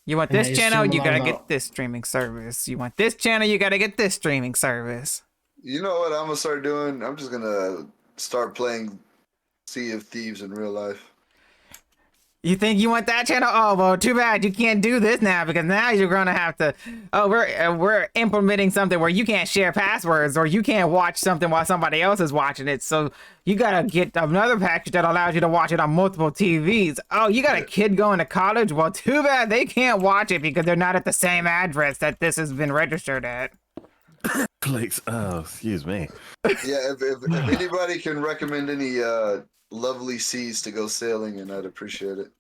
You want And this I channel, assume you a lot gotta of get this streaming service. You want this channel, you gotta get this streaming service. You know what I'm gonna start doing? I'm just gonna start playing Sea of Thieves in real life. You think you want that channel? Oh, well, too bad you can't do this now because now you're gonna have to. Oh, we're implementing something where you can't share passwords or you can't watch something while somebody else is watching it. So you gotta get another package that allows you to watch it on multiple TVs. Oh, you got a kid going to college? Well, too bad they can't watch it because they're not at the same address that this has been registered at. Clicks. Oh, excuse me. Yeah, if anybody can recommend any lovely seas to go sailing in, I'd appreciate it.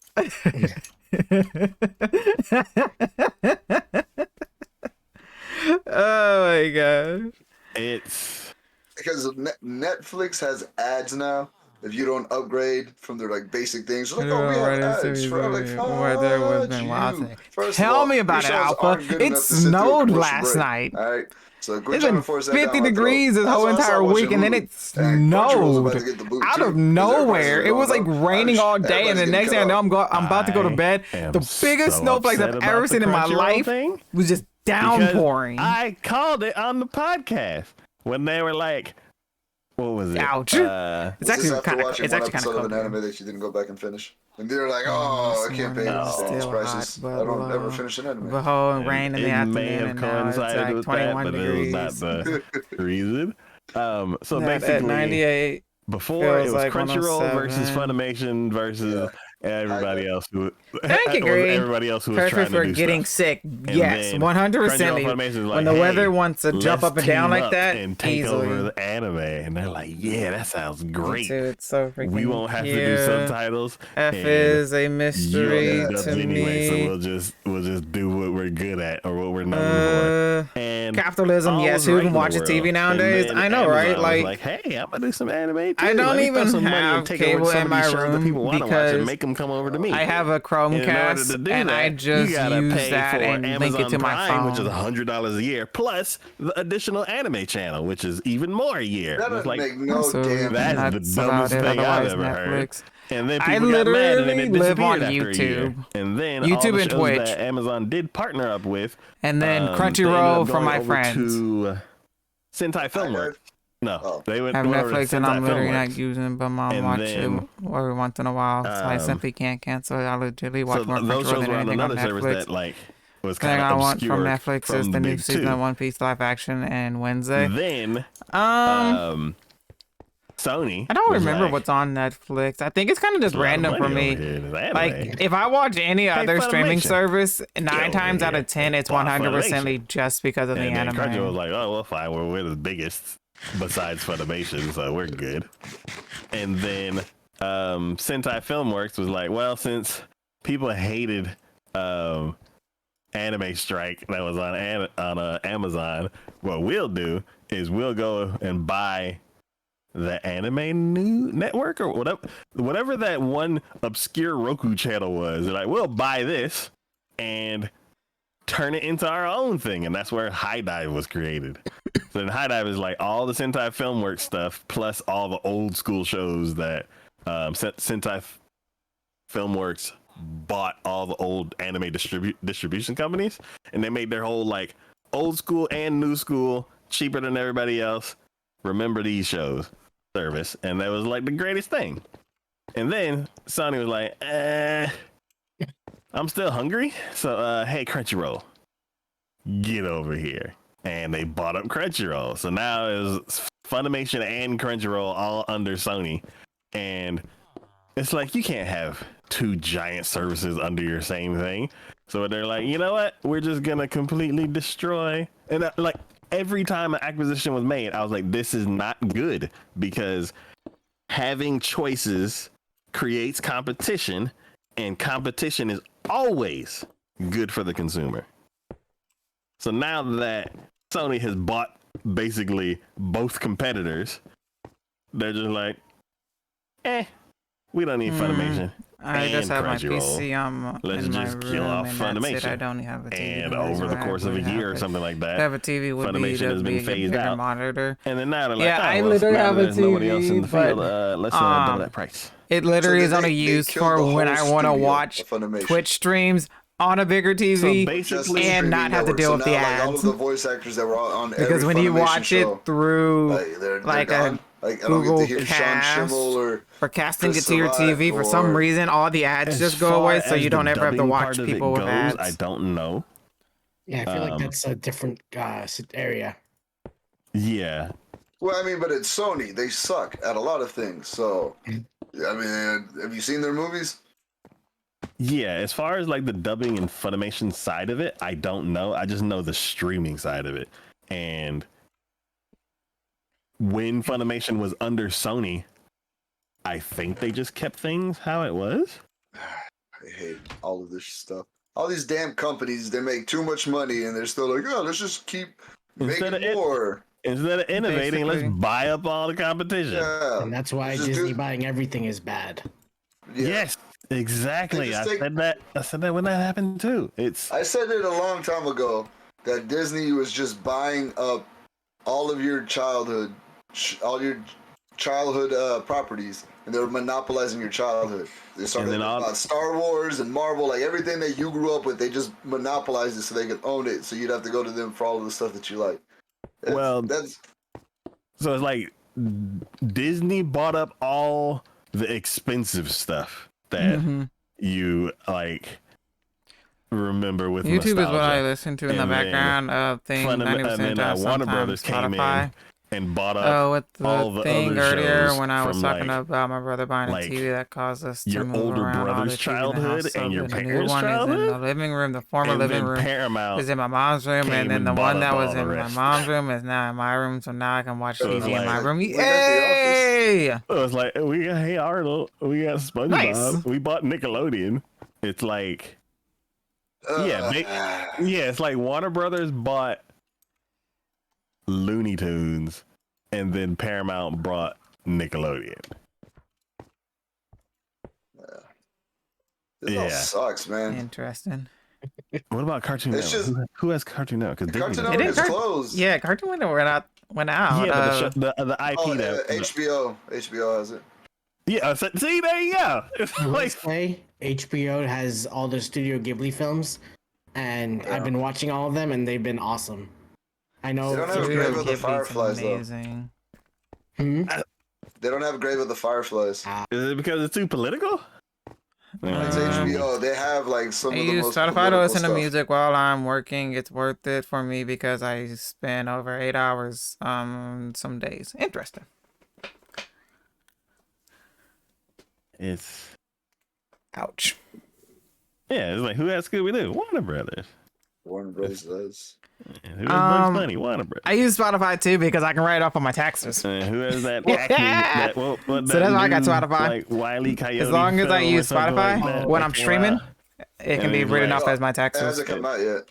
Oh my gosh. It's Because Netflix has ads now. If you don't upgrade from their like basic things, they're like, oh, we have ads for like, where there was been wild you. thing. First of Tell all, me about your it, shows Alpha. aren't good It enough to sit through a snowed commercial last break. night. All right, so quit It's trying been to force that down 50 my degrees throat. this whole I started entire watching week, and then Hulu, it and Crunchyroll's about snowed to get the boot out too, of 'cause their prices nowhere. are It was going like up. raining all day, Everybody's and the getting next cut thing I know, off. I'm about to go to bed. am The biggest so snowflakes upset I've about ever the seen in my Crunchyroll life thing was just because downpouring. I called it on the podcast when they were like, what was it? Ouch. Was this after kind of watching one episode of an cold. anime that you didn't go back and finish? And they're like, oh, I can't pay these Still prices. hot, but I don't ever low. finish an anime. Behold, rain in the It may afternoon, have and now it's coincided like with 21 that, but degrees. it was not the reason. So At basically, 98, before it feels was like Crunchyroll versus 107. Funimation versus everybody else who Thank you, Green. everybody else who was Perfect trying for to do getting stuff. sick. And Yes, then 100%. Crunchyroll Funimation is like, When the weather hey, wants to jump let's up and down team like up that, and take easily. over the anime, and they're like, yeah, that sounds Me great. too, it's so freaking We won't have to do cute. subtitles. F and is a you mystery don't do to dubs anyway, so me. we'll just do what we're good at or what we're known for. And Capitalism, all yes. was Who right even in the watches world. TV And nowadays? then I know, right? Amazon was like, hey, I'm gonna do some anime too. I don't Let me throw even some money and have take over cable some in of my these shows that room people want to watch because and make them come over to me. I have a And in order to Chromecast do and that, I just you gotta use pay that for and link Amazon it to my Prime, phone. which is $100 a year, plus the additional anime channel, which is even more a year. That It's doesn't like, make no So damn that's sense. the that's about dumbest it. thing I've Otherwise, ever heard. Netflix. And then I people got mad and then it literally live on disappeared after a year. YouTube. And then all YouTube the and shows Twitch. that Amazon did partner up with, And then they ended Crunchyroll up for going my over friends. to Sentai Filmworks. No, Oh. they I went have over to Netflix and I'm Sentai literally not Filmworks. using, but mom And watch then, it every once in a while, so I simply can't cancel it. I legitimately watch So more those Crunchyroll shows than were on anything on another service Netflix. that like was The thing kind I of want from obscure Netflix is from the new big season two. of One Piece live action and Wednesday. Then Sony. I don't was remember like, what's on Netflix. I think it's kind of just "There's a lot of random for money me. over here. There's anime." Like, if I watch any other streaming Funimation. service, 9 over times out here. of 10, it's Bought 100% just because of the and then anime. Crunchyroll was like, oh, well, fine. We're the biggest besides Funimation, so we're good. And then Sentai Filmworks was like, well, since people hated Anime Strike that was on Amazon, what we'll do is we'll go and buy the Anime New Network or whatever that one obscure Roku channel was. They're like, we'll buy this and turn it into our own thing, and that's where High Dive was created. So then High Dive is like all the Sentai Filmworks stuff plus all the old school shows that Sentai Filmworks bought all the old anime distribution companies, and they made their whole like old school and new school cheaper than everybody else. Remember these shows service, and that was like the greatest thing. And then Sony was like, I'm still hungry, so hey Crunchyroll, get over here. And they bought up Crunchyroll, so now it's Funimation and Crunchyroll all under Sony. And it's like you can't have two giant services under your same thing. So they're like, you know what, we're just gonna completely destroy. And like every time an acquisition was made, I was like, this is not good, because having choices creates competition, and competition is always good for the consumer. So now that Sony has bought basically both competitors, they're just like, we don't need Funimation. I just have my Crunchyroll. PC Let's in my just room, kill off and that's it. Funimation. I don't have a TV. And over the course of a year or something like If that, I have a TV, would be Funimation to has be been a phased bigger out. monitor. And then now they're like, Yeah, I well, literally now have a there's nobody else in the TV, field. but, Let's double that price. It literally So is they- only they used killed for the when I whole want to studio watch of Funimation. Twitch streams on a bigger TV. So basically, Just and the not streaming have to network. deal So with the now, like, all of ads. the voice actors that were on Because every when you Funimation watch show, it through they're like gone. a Like, I don't get Google to hear Sean Cast Schimmel or casting it Chris to your Sabat TV, for some or- reason all the ads as just go far away, so as you the don't ever have to dubbing watch part of it people with goes, ads. I don't know. Yeah, I feel like that's a different area. Yeah. Well, I mean, but it's Sony. They suck at a lot of things. So, I mean, have you seen their movies? Yeah, as far as like the dubbing and Funimation side of it, I don't know. I just know the streaming side of it. And when Funimation was under Sony, I think they just kept things how it was. I hate all of this stuff. All these damn companies, they make too much money and they're still like, oh, let's just keep Instead making of more. Instead of innovating, let's Basically. buy up all the competition. Yeah. And that's why Just Disney do- buying everything is bad. Yeah. Yes, exactly. They I just take- said that when that happened too. It's I said it a long time ago that Disney was just buying up all of your childhood, properties, and they were monopolizing your childhood. They started then all- about Star Wars and Marvel, like everything that you grew up with. They just monopolized it so they could own it. So you'd have to go to them for all of the stuff that you like. Well, that's so it's like Disney bought up all the expensive stuff that you like remember with YouTube nostalgia. is what I listen to in the And then background of things. 90% of the time, Warner Brothers sometimes came Spotify. in and bought up Oh, with all the the thing other earlier shows when I was from talking like about my brother buying a like TV that caused us to your move older around all the brother's TV in the house. childhood So and your the new parents' one is in the childhood, living room. The former and living then room Paramount is in my mom's room, came and then the and bought one that up was all the in my rest. mom's room is now in my room. So now I can watch So it's TV in my like- room. We got The Office. Yay! It was like we got Hey Arnold, we got SpongeBob, Nice. we bought Nickelodeon. It's like it's like Warner Brothers bought Looney Tunes, and then Paramount bought Nickelodeon. This all sucks, man. Interesting. What about Cartoon It's Network? just- Who has Cartoon Network? Because Cartoon It Network didn't is closed. Yeah, Cartoon Network went out. Yeah, but the IP Oh, that HBO has it. see, there you go. It's I will like say HBO has all the Studio Ghibli films, and I've been watching all of them, and they've been awesome. I know. They don't have Studio Grave of the Ghibli's Fireflies, though. amazing. Hmm? They don't have Grave of the Fireflies. is it because it's too political? It's HBO. They have like some I of the use most Spotify to political listen to stuff. music while I'm working. It's worth it for me because I spend over 8 hours some days. Interesting. It's Ouch. it's like who has Scooby Doo? Warner Brothers. Warner Bros. does. And who has Bugs Bunny? Warner Brothers. I use Spotify too because I can write it off on my taxes. And who has that Acme? That, what, So that that's why I got new, Spotify. Like Wile E. Coyote As long as I film or use something Spotify like that. when I'm streaming, it can And be it's written like- off as my It taxes. hasn't come out yet.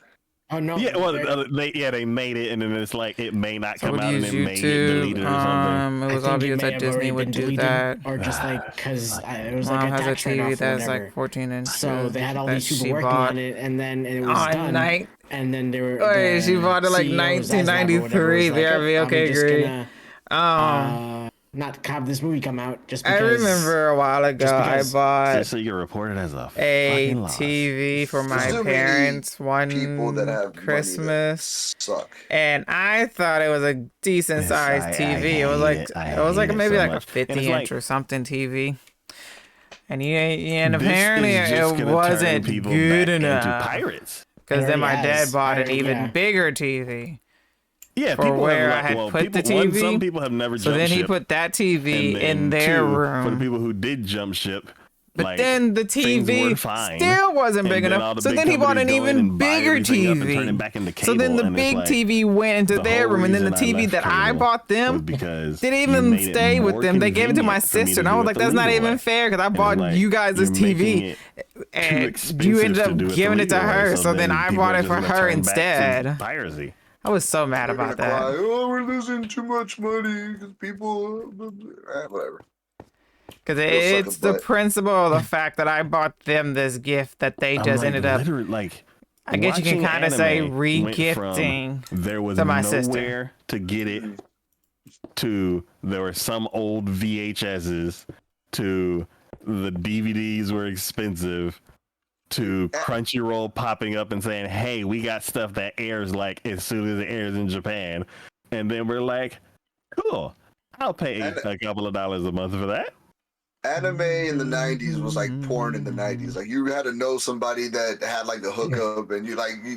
Oh no. Yeah, well, they made it, and then it's like it may not So I come would out, and use it may get YouTube. deleted or something. It was I think obvious it may that have Disney already would been do deleted, that. or just like because it was Mom like a has a tax write-off TV or that's whatever. like 14 inches. So they had all that these people she working bought on it, and then it was on done. night. And then they were. Wait, the she bought it like CEO, Zaslav or whatever, 1993. was like, BRB, "Oh, okay, I'm just great. gonna, not have this movie come out just I because. remember a while ago I because- bought So you reported as a a fucking loss. TV for my There's too many parents People that one have Christmas, money that suck. and I thought it was a decent Yes, sized I TV. hate it was like it. I it was like hate it maybe so like much. a 50 And it's inch like- or something TV. And This apparently is just it gonna wasn't turn people good back enough. into pirates. Because then It my already dad has. bought an Already, even yeah. bigger TV. Yeah, For people where have I had put the people, one, TV. some people have never So jumped then he ship, put that TV and then in their two, room. For the people who did jump ship, But like, then the things TV weren't fine. still wasn't And big then all enough. the So big then he bought an companies go in even and buy bigger everything up and turn it TV. back into So then cable, the and it's big like, TV went into the their whole room, and then the reason I TV left that I cable bought was them because didn't you even made it stay with more them. They gave it to my convenient for me sister, to and I do was it like, the "That's not legal even way. fair," because I And bought like, you guys this you're making TV, it too and you expensive ended to up do it the giving it to legal way, her. So then I people bought are it just for gonna her turn back to instead. piracy. I was so mad They're about gonna cry, that. oh, we're losing too much money because people. Whatever. Because You'll suck it's a the butt. principle of the fact that I bought them this gift that they I'm just like, ended up. literally, like, I guess you can watching kind of say anime went re-gifting from there was to my sister. nowhere to get it to there were some old VHSs to the DVDs were expensive to Crunchyroll popping up and saying, "Hey, we got stuff that airs like as soon as it airs in Japan," and then we're like, "Cool, I'll pay a couple of dollars a month for that." Anime in the 90s was like porn in the 90s. Like you had to know somebody that had like the hookup, and you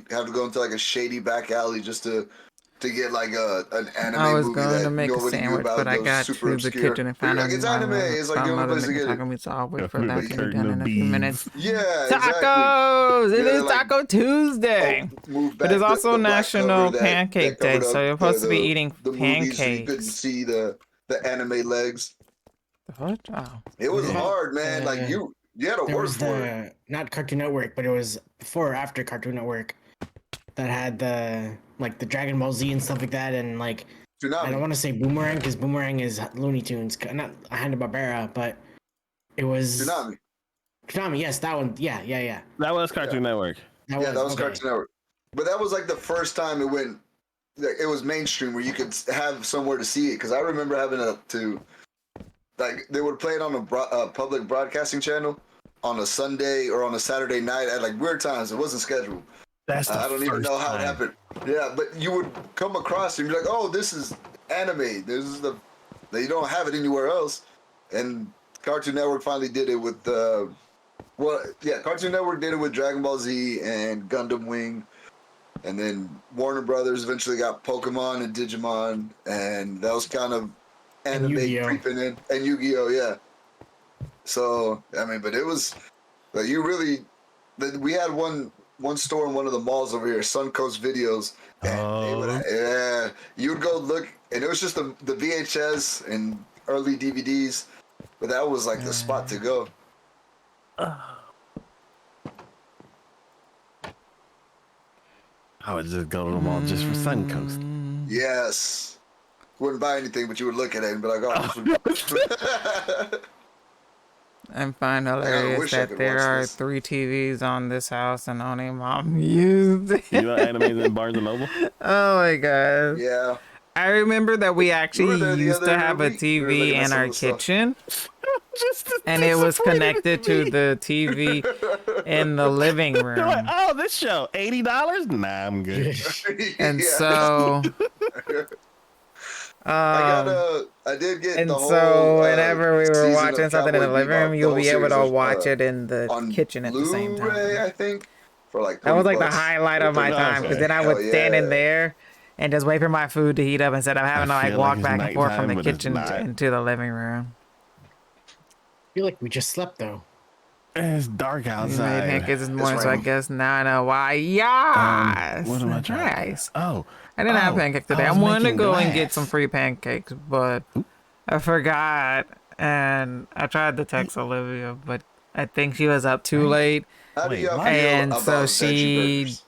have to go into like a shady back alley just to get like an anime I was movie going that to make a nobody knew sandwich, about. but I Those got super to the obscure. kitchen and But found you're out like, it's anime. It's like the only place to get it. taco meat, so I'll wait for Yeah, that the to be curtain done of in a few beans. minutes. Yeah, exactly. Tacos! It Yeah, is like, Taco Tuesday. Move But back it's also the black National cover that Pancake covered Day, up so you're supposed to be the eating movies, so you couldn't pancakes. see the anime legs. What? Oh. It was Yeah. hard, man. Like you had to There work was for it. not Cartoon Network, but it was before or after Cartoon Network that had the Dragon Ball Z and stuff like that, and like I don't Tsunami. want to say Boomerang because Boomerang is Looney Tunes, not Hanna-Barbera, but it was Tsunami. Konami. Yes, that one. Yeah. That was Cartoon Network. That was okay. Cartoon Network. But that was like the first time it went. Like, it was mainstream where you could have somewhere to see it. Because I remember having to, like, they would play it on a public broadcasting channel on a Sunday or on a Saturday night at like weird times. It wasn't scheduled. That's the I don't even first know how it time. happened. Yeah, but you would come across it and be like, oh, this is anime. This is the that you don't have it anywhere else. And Cartoon Network finally did it with Cartoon Network did it with Dragon Ball Z and Gundam Wing, and then Warner Brothers eventually got Pokemon and Digimon, and that was kind of anime creeping in, and Yu-Gi-Oh, yeah. So I mean, but it was like we had one store in one of the malls over here, Suncoast Videos, and you would go look, and it was just the VHS and early DVDs, but that was like the spot to go. I would just go to the mall just for Suncoast. Yes. Wouldn't buy anything, but you would look at it and be like, oh. I find hilarious that there are 3 TVs on this house and only mom used it. You know animes in Barnes & Noble? Oh my god. Yeah. I remember that we actually used to have a TV in our kitchen. And it was connected to the TV in the living room. They're like, oh, this show, $80? Nah, I'm good. And so... I did get and the whole, so whenever we were season watching of something in the Cowboy living room, Bebop, you'll the be whole able to series was, watch it in the kitchen at the same Blu-ray, time. I think, for like that was like the $30. highlight of my time, because then I would stand in there and just wait for my food to heat up instead of having to like walk back and forth from the kitchen into the living room. I feel like we just slept though. It's dark You made outside. pancakes this morning, so I guess now I know why. Yes! What am I trying? Nice. Oh. I didn't have pancakes today. I was wanted to making go and glass. get some free pancakes, but I forgot. And I tried to text Olivia, but I think she was up too late. How do y'all feel And about so veggie she burgers?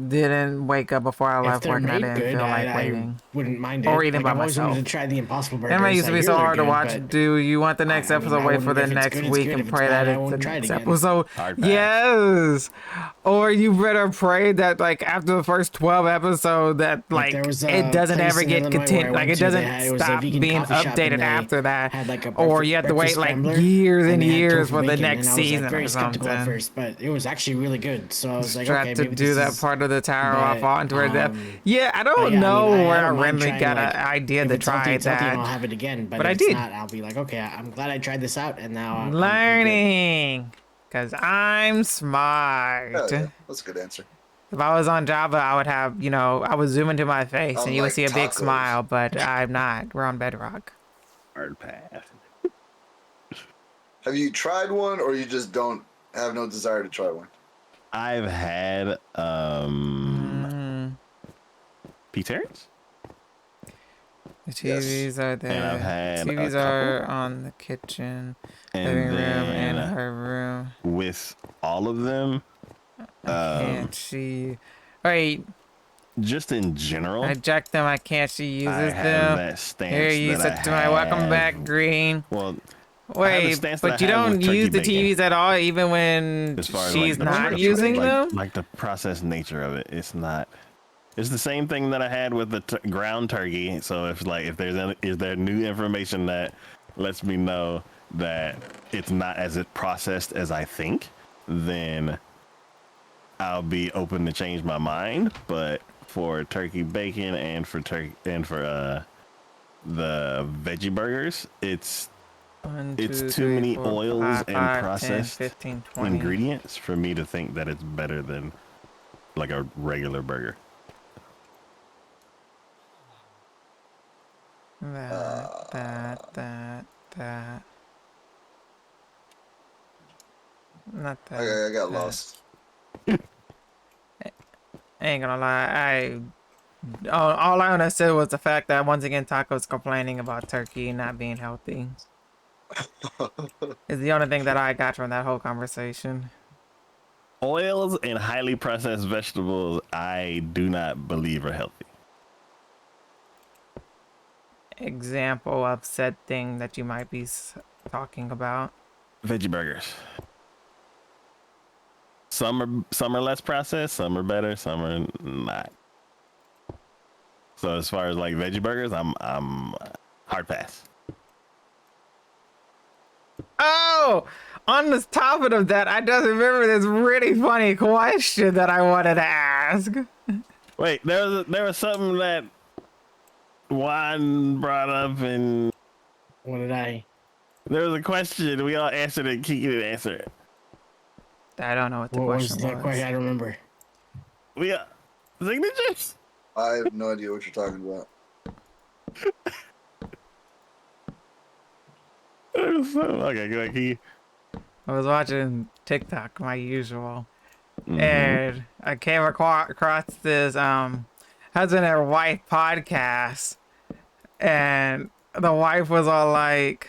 didn't wake up before I If left they're work, and I made didn't good, feel like I waiting. wouldn't mind it. Or eating by I've always myself. wanted to try the Impossible Burgers. Anime used to I be hear so they're hard to good, watch. but Do you want the next I mean, episode? I Wait for the wouldn't- if it's next good, it's week good. and If it's pray bad, that I it's the wouldn't try it next again. episode. Hard pass. Yes. Or you better pray that like after the first 12 episodes that like there was it a doesn't place ever in get Illinois where I continued, like went it to, doesn't it was a stop vegan being coffee shop, and updated they after that. had like a Or you have to wait breakfast like scrambler, years and they had years tofu for the bacon, next and I was, season very or skeptical at something. first, but it was actually really good. So I was like, Tried okay, to maybe do this that is, part of the tower but, I fought into her death. Yeah, I but don't yeah, know I where I don't mind randomly trying, got like, an idea if to it's healthy, try it's healthy, and I'll that. have it again. But But if I it's did. not, I'll be like, okay, I'm glad I tried this out, and now I'm good. Learning. Because I'm smart. Yeah, that's a good answer. If I was on Java, I would have, I would zoom into my face and you would Unlike see a big tacos. smile, but I'm not. We're on Bedrock. Hard pass. Have you tried one, or you just don't have no desire to try one? I've had P-Terrence? The TVs are there. And I've had a TVs are on the kitchen, living room, and her room. With all of them, Can't she? Wait, just in general, I jacked them. I can't she uses I have them. that stance. Here, you that said I to my welcome have- back, Green. Well, Wait, stance but that you I have don't with turkey use the bacon. TVs at all, even when as far as she's like, the not process- using like, them? like the process nature of it, it's not. It's the same thing that I had with the ground turkey. So if there new information that lets me know that it's not as it processed as I think, then I'll be open to change my mind. But for turkey bacon and for the veggie burgers, it's 1, it's 2, too 3, many 4, oils 5, and 5, 10, processed 15, 20. ingredients for me to think that it's better than like a regular burger. That. Not that. I got lost. I ain't gonna lie. All I understood was the fact that once again Taco's complaining about turkey not being healthy. Is the only thing that I got from that whole conversation. Oils and highly processed vegetables, I do not believe are healthy. Example of said thing that you might be talking about. Veggie burgers. Some are less processed, some are better, some are not. So as far as like veggie burgers, I'm hard pass. Oh, on the topic of that, I just remember this really funny question that I wanted to ask. Wait, there was something that Juan brought up, and What did I? There was a question. We all answered it. Kiki didn't answer it. I don't know what the What was question the was. question? I don't remember. We signatures. I have no idea what you're talking about. Okay, go ahead, Kiki. I was watching TikTok, my usual, Mhm. and I came across this husband and wife podcast, and the wife was all like,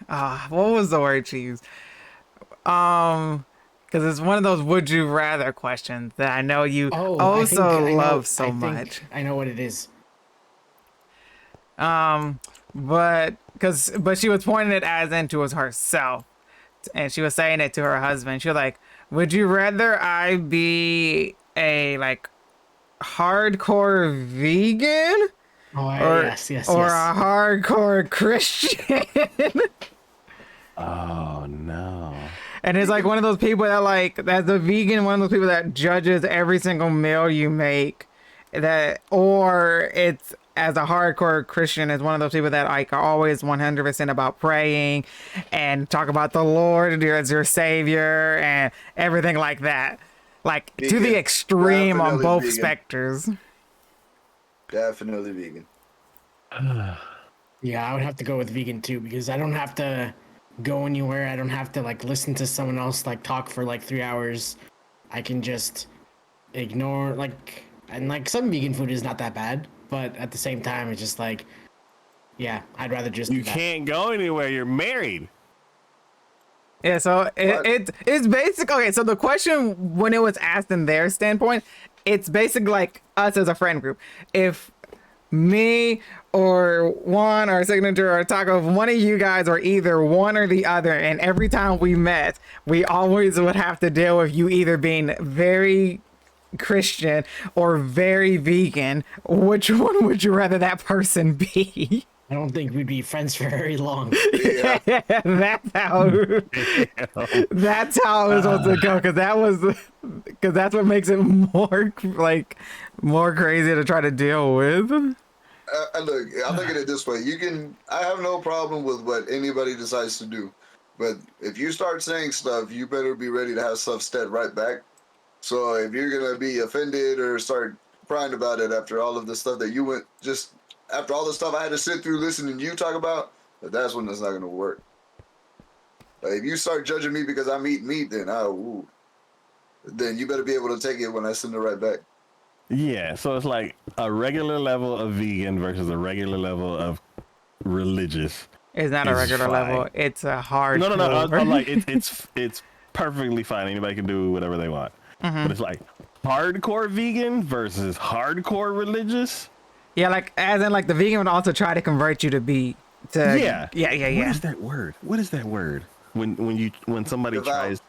what was the word she used? Because it's one of those would you rather questions that I know you Oh, also I know. love so I much. think I know what it is. But she was pointing it as into as herself, and she was saying it to her husband. She was like, would you rather I be a like hardcore vegan Oh, or yes. a hardcore Christian? Oh no. And it's like one of those people that like, as a vegan, one of those people that judges every single meal you make, that, or it's as a hardcore Christian, is one of those people that like are always 100% about praying and talk about the Lord as your savior and everything like that. Like to the Vegan. extreme on Definitely both vegan. specters. Definitely vegan. Yeah, I would have to go with vegan too because I don't have to go anywhere. I don't have to like listen to someone else like talk for like 3 hours. I can just ignore like, and like some vegan food is not that bad, but at the same time it's just like, yeah, I'd rather just You do that. can't go anywhere. You're married. Yeah, so it's basic. Okay, so the question when it was asked in their standpoint, it's basically like us as a friend group. If me or Juan or Signature or Taco, if one of you guys are either one or the other, and every time we met, we always would have to deal with you either being very Christian or very vegan, which one would you rather that person be? I don't think we'd be friends for very long. Yeah. that's how that's how it was supposed to go, because that's what makes it more like more crazy to try to deal with. Look, I look at it this way. I have no problem with what anybody decides to do. But if you start saying stuff, you better be ready to have stuff said right back. So if you're going to be offended or start crying about it after all of the stuff that you went, just after all the stuff I had to sit through listening to you talk about, that's when it's not going to work. Like, if you start judging me because I'm eating meat, then then you better be able to take it when I send it right back. Yeah, so it's like a regular level of vegan versus a regular level of religious. It's not a It's regular fine. level. It's a hard. No. I'm like it's perfectly fine. Anybody can do whatever they want. But it's like hardcore vegan versus hardcore religious. Yeah, like as in like the vegan would also try to convert you to be Yeah. yeah. What is that word? What is that word? When somebody Devout. tries.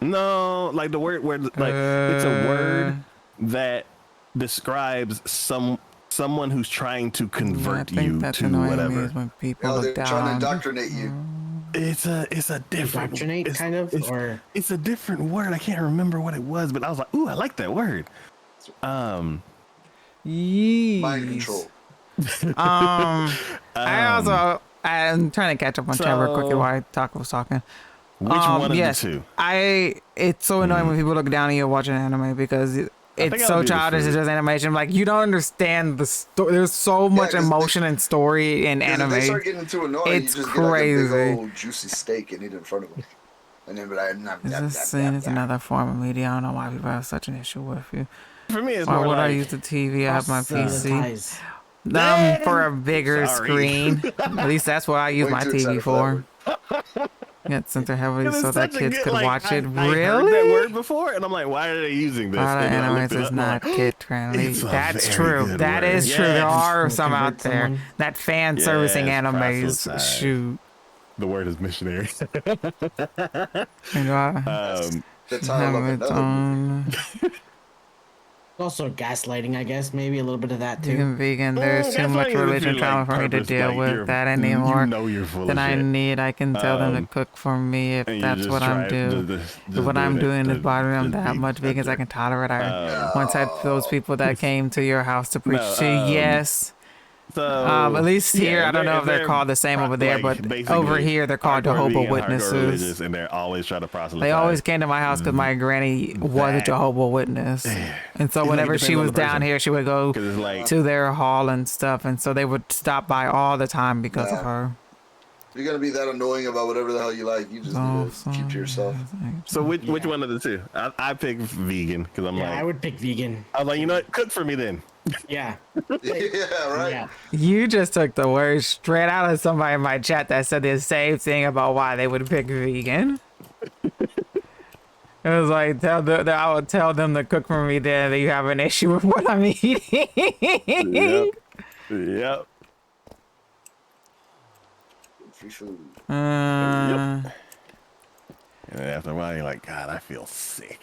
No, like the word where like it's a word that describes someone who's trying to convert you to whatever. When people Oh, they're look trying to down. indoctrinate you. It's a different Indoctrinate, it's, kind of, it's, or it's a different word. I can't remember what it was, but I was like, ooh, I like that word. Mind Yeesh. control. I'm trying to catch up on chat real quickly while Taco was talking. Which one of yes, the two? It's so annoying when people look down at you watching anime because think it's I so would do the childish. It's food. just animation. Like you don't understand the story. There's so much 'cause emotion and story in If anime. they start getting too annoying, It's you just get like a crazy. big old juicy steak and eat it in front of them. And then be like, It's another form of media. I don't know why people have such an issue with you. For me, it's Why more would I like use the TV? I have my PC. Proselytize. For a bigger Sorry. screen. At least that's what I use Way my too TV excited for. that Get center heavily it's so that such a kids good, could like, watch it. I heard Really? that word before, and I'm like, why are they using this? Product And then I looked animates it is up, and I'm not like, kid friendly. it's a That's very true. good That word. is true. There Yes. are Will some out convert there. someone. That fan servicing Yes, animes. proselytize. Shoot. The word is missionary. You know, The title of have its another movie. own Also gaslighting, I guess. Maybe a little bit of that too. vegan. There's too That's much like if religion you're, trauma like, for me to purpose, deal like, with you're- that you anymore. know you're full Then of I shit. need. I can tell them to cook for me if and you that's just what I'm try- doing. just What I'm doing is to bothering them just that be much vegans I better. can tolerate. I once had those people that came to your house to preach to. No, Yes, So at least here, yeah, I don't know if they're called the same over there, but over here they're called Jehovah Witnesses. and they're always trying to proselytize. They always came to my house because my granny was a Jehovah Witness, and so whenever she was down here, she would go to their hall and stuff, and so they would stop by all the time because of her. If you're gonna be that annoying about whatever the hell you like, you just need to keep to yourself. So which one of the two? I pick vegan because I'm like, I would pick vegan. I was like, you know what? Cook for me then. Yeah. Yeah, right. Yeah. You just took the words straight out of somebody in my chat that said the same thing about why they would pick vegan. It was like, I would tell them to cook for me then that you have an issue with what I'm eating. Yep. Free food. And after a while, you're like, God, I feel sick.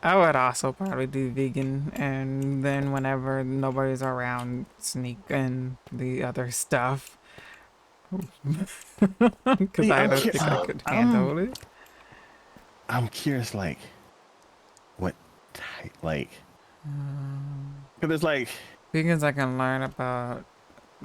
I would also probably do vegan, and then whenever nobody's around, sneak in the other stuff. Because I don't think I could handle it. I'm curious, like, what type, like, because it's like Vegans I can learn about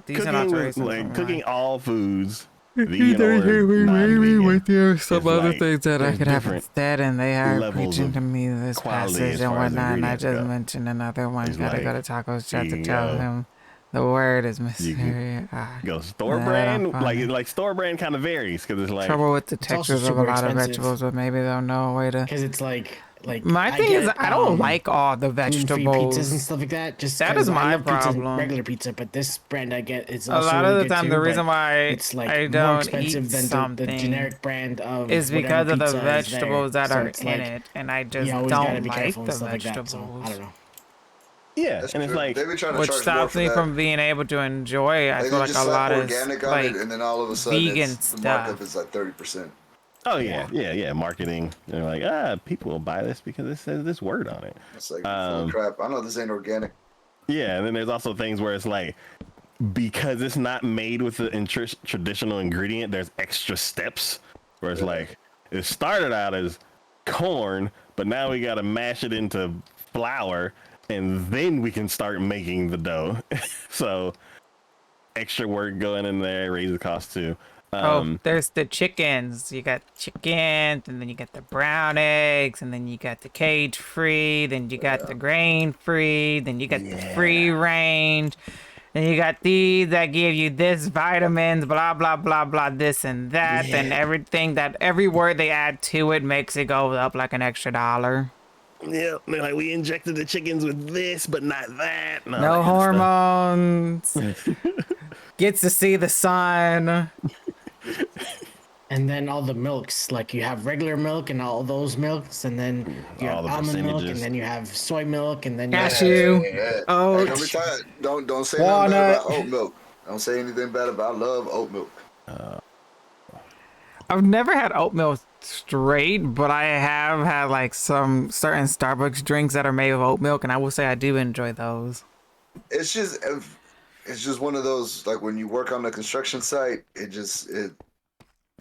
decent cooking, alterations. cooking all foods. Vegan or non-vegan. There's some other like, things that I there's could have different instead, and they are levels preaching of to me this quality passage as and far as whatnot, and I ingredients just go. mentioned another one. It's Gotta go like, to Taco's chat to you tell go- him the word is You mystery. go store That brand, I'm fine. like store brand kind of varies because it's like Trouble with the It's also textures of a super lot of expensive. vegetables, but maybe they'll know a way to. Because it's like My thing is, I don't like all the gluten-free pizzas and vegetables. stuff like that. Just That 'cause is I my love pizza, problem. regular pizza, but this brand I get is A also lot of really the good time, too, the but reason why it's like I more don't expensive eat than something the generic brand of is because whatever of the pizza is there. vegetables that So are it's in like, it, and I just you always gotta don't be like careful the and stuff like that. vegetables. So I don't know. yeah, That's and it's true. like They've been trying to Which charge more stops for me that. from being able to enjoy. I They feel like just a slap lot of organic on like it, and then all of a sudden, vegan the markup stuff. is like 30%. oh yeah, marketing. They're like, people will buy this because it says this word on it. It's like, holy crap! I know this ain't organic. Yeah, and then there's also things where it's like, because it's not made with the traditional ingredient, there's extra steps where it's like, it started out as corn, but now we got to mash it into flour, and then we can start making the dough. So extra work going in there, raises the cost too. There's the chickens. You got chickens, and then you got the brown eggs, and then you got the cage free, then you got the grain free, then you got the free range, then you got these that give you this vitamins, blah blah blah blah, this and that, and everything that every word they add to it makes it go up like an extra $1. Yeah, they're like, we injected the chickens with this, but not that. No hormones. Gets to see the sun. And then all the milks, like you have regular milk and all those milks, and then you All have the almond milk, and percentages. then you have soy milk, and then you Cashew. Hey, Oat. every time, don't say Walnut. nothing bad about oat milk. Don't say anything bad about. I love oat milk. I've never had oat milk straight, but I have had like some certain Starbucks drinks that are made of oat milk, and I will say I do enjoy those. It's just one of those, like when you work on a construction site,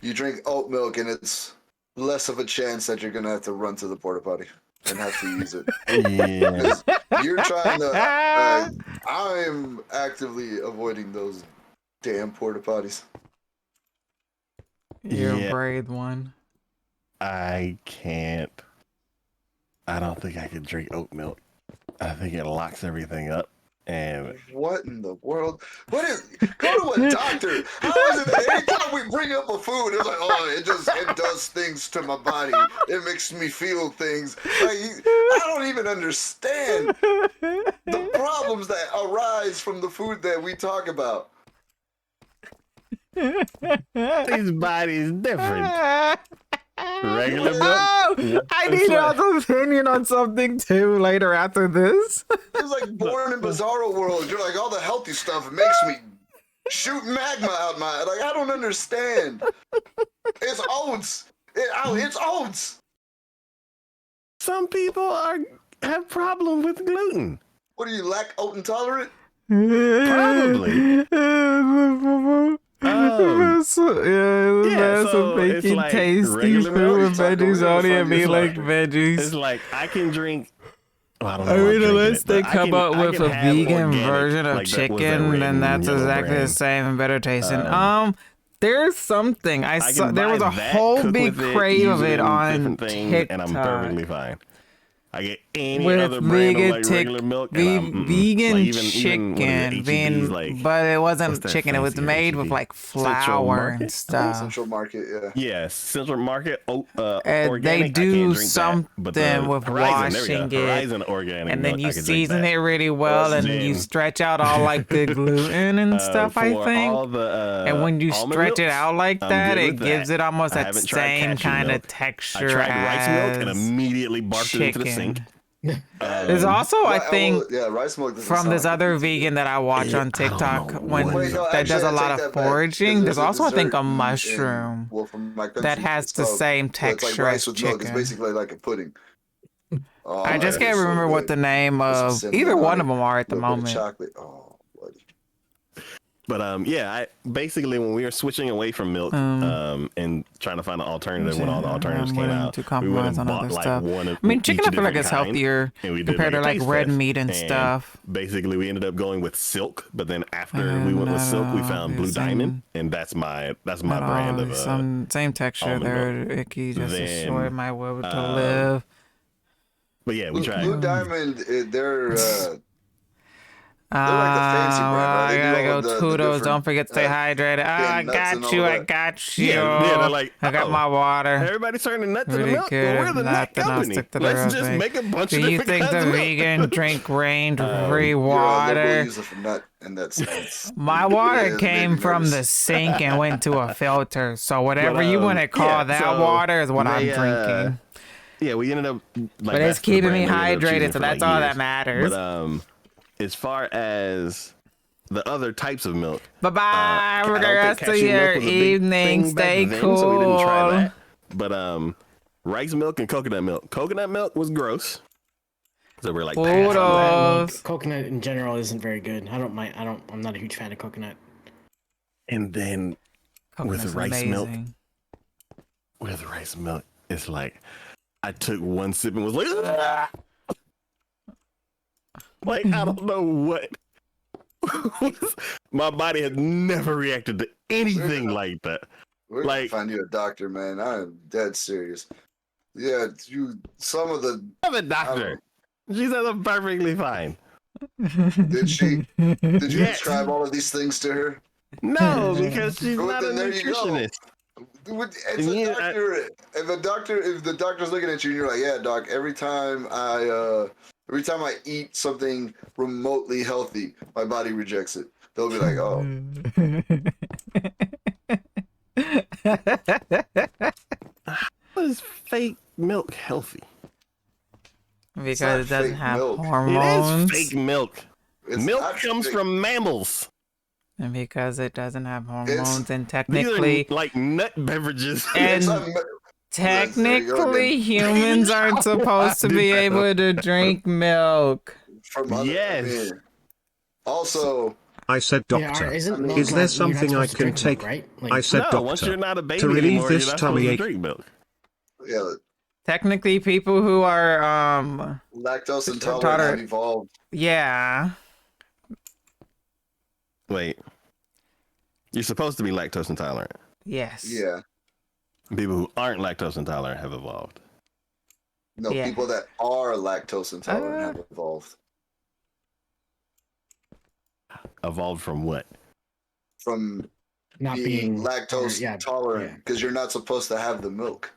you drink oat milk and it's less of a chance that you're gonna have to run to the porta potty and have to use it. Yeah. You're trying to. I am actively avoiding those damn porta potties. You're Yeah. a brave one. I can't. I don't think I could drink oat milk. I think it locks everything up. And What in the world? Go to a doctor. How is it that anytime we bring up a food, it's like, oh, it does things to my body. It makes me feel things. Like, I don't even understand the problems that arise from the food that we talk about. his body's different. Regular milk. Oh, I need like- your opinion on something too later after this. It's like Born in Bizarro World. You're like, all the healthy stuff makes me shoot magma out my. Like, I don't understand. It's oats. It's oats. Some people have problem with gluten. What are you, lact oat intolerant? Probably. So it's making like tasty regular food milk. with veggies on it and be It's like It's veggies. like I can drink Oh, I don't I know. mean, unless they come up I with can a have vegan organic, version of like that- what's that chicken, red then and that's yellow exactly the brand? same and better tasting. Um, There's something I I saw. can There buy was a that, whole cook big with it, crave use of it in on different things, and I'm perfectly TikTok fine. I get any with other brand of like vegan regular milk, and I'm vegan like even what is it, chicken, HEB's like but it what's wasn't that chicken. It was fancier made with HEB? like Central flour and Market? stuff. Central Market, yeah. Yeah, Central Market They organic. I do can't drink that, but something the with Horizon, there we go. washing it, Horizon organic and then milk, you I can drink season that. it really well, and you Then stretch out all like the gluten and stuff. I for all think. the And when you almond stretch it milks, out like I'm that, good it with gives that. it almost I that haven't tried same cashew kind milk. of texture I tried rice milk and as immediately barfed it into the sink. chicken. There's also, I think, yeah, rice milk doesn't from sound this like other pizza. vegan that I watch on I don't TikTok know when what- Wait, no, that does actually, a I lot take of that back, 'cause foraging. There's also, I think, a dessert mushroom well, from my country, that has it's the called- same so it's like texture rice as with milk. It's chicken. basically like a pudding. Oh, I just man, can't it's so remember what good. the name Put some of cinnamon either on one it, of them are at the little bit of moment. chocolate. Oh, buddy. But yeah, I basically when we were switching away from milk and trying to find an alternative when all the alternatives I'm came willing out, to we went compromise and on bought other like stuff. one of I mean, chicken each I feel like different it's kind, healthier and we did compared to a like taste red test. meat and stuff. Basically, we ended up going with silk, but then after we went with silk, we found Blue Diamond, and that's my brand of some same texture almond there. milk. Icky just Then, destroy my will to live. But yeah, we tried. Blue Diamond, they're like the fancy brand, right? I They do gotta all go of the Toodles. different, Don't forget to stay hydrated. I nuts and got all you. of I that. got you. Yeah, they're like, I got oh, my water. Everybody's turning nuts into Really milk. good. Well, we're the nut Nothing else company. stick to the Let's just recipe. make a bunch Do of you different think kinds the of milk. vegan drink rain-free You're a liberal water? user for nut in that sense. My It water is came maybe from nervous. the sink and went to a filter. So whatever you want to call yeah, that so water is what I'm they, drinking. Yeah, we ended up like But it's that's the keeping me brand we ended up choosing hydrated, so for, that's like, all years. that matters. But as far as the other types of milk, Bye-bye. I Have a don't good think rest of cashew milk your was a big evening. thing back Stay then, cool. so we didn't try that. But rice milk and coconut milk. Coconut milk was gross. So we're like, pass on that. Poodles. Coconut in general isn't very good. I'm not a huge fan of coconut. And then Coconut's with rice milk, amazing. it's like I took one sip and was like, "Ah!" Like I don't know what. My body had never reacted to anything like that. We're Like- gonna find you a doctor, man. I am dead serious. Yeah, some of the I'm a doctor. She says I'm perfectly fine. did you Yes. describe all of these things to her? No, because she's Well, not a then there you go. nutritionist. It's a Yeah, doctor. If the doctor's looking at you and you're like, yeah, doc, every time I eat something remotely healthy, my body rejects it. They'll be like, oh, How is fake milk healthy? Because not it doesn't fake have milk. hormones. It is fake milk. it's Milk not comes fake. from mammals. And because it doesn't have hormones, and These technically, are like nut beverages. and It's not technically, humans aren't supposed to be able to drink milk. from other. Yes. I mean, also, I said, Yeah, doctor, isn't milk is not- there you're not something I supposed to can drink milk, take? right? I Like, said, No, once you're doctor, not a baby to relieve anymore, this you're not tummy supposed to ache. drink milk. yeah, Technically, people who are lactose Toddler- intolerant have evolved. yeah. Wait. You're supposed to be lactose intolerant. Yes. Yeah, People who aren't lactose intolerant have evolved. no, Yeah. people that are lactose intolerant have evolved Evolved from what? from not being being lactose yeah, intolerant yeah. because you're not supposed to have the milk.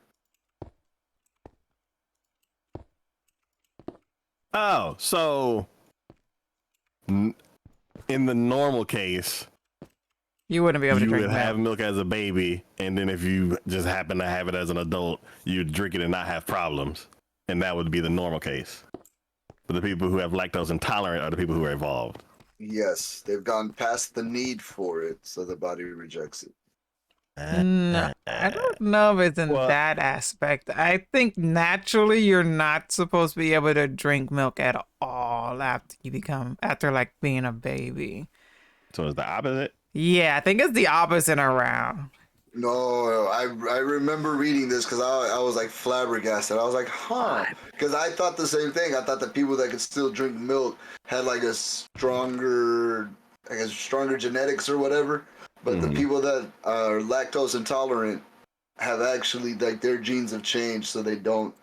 Oh, so in the normal case, You wouldn't be able to you drink would milk. have milk as a baby, and then if you just happen to have it as an adult, you'd drink it and not have problems. And that would be the normal case. But the people who have lactose intolerant are the people who are evolved. Yes, they've gone past the need for it, so the body rejects it. No, I don't know if it's in Well- that aspect. I think naturally you're not supposed to be able to drink milk at all after like being a baby. So it's the opposite? Yeah, I think it's the opposite around. No, I remember reading this because I was like flabbergasted. I was like, huh? Because I thought the same thing. I thought that people that could still drink milk had like a stronger, I guess, stronger genetics or whatever. But the people that are lactose intolerant have actually like their genes have changed, so they don't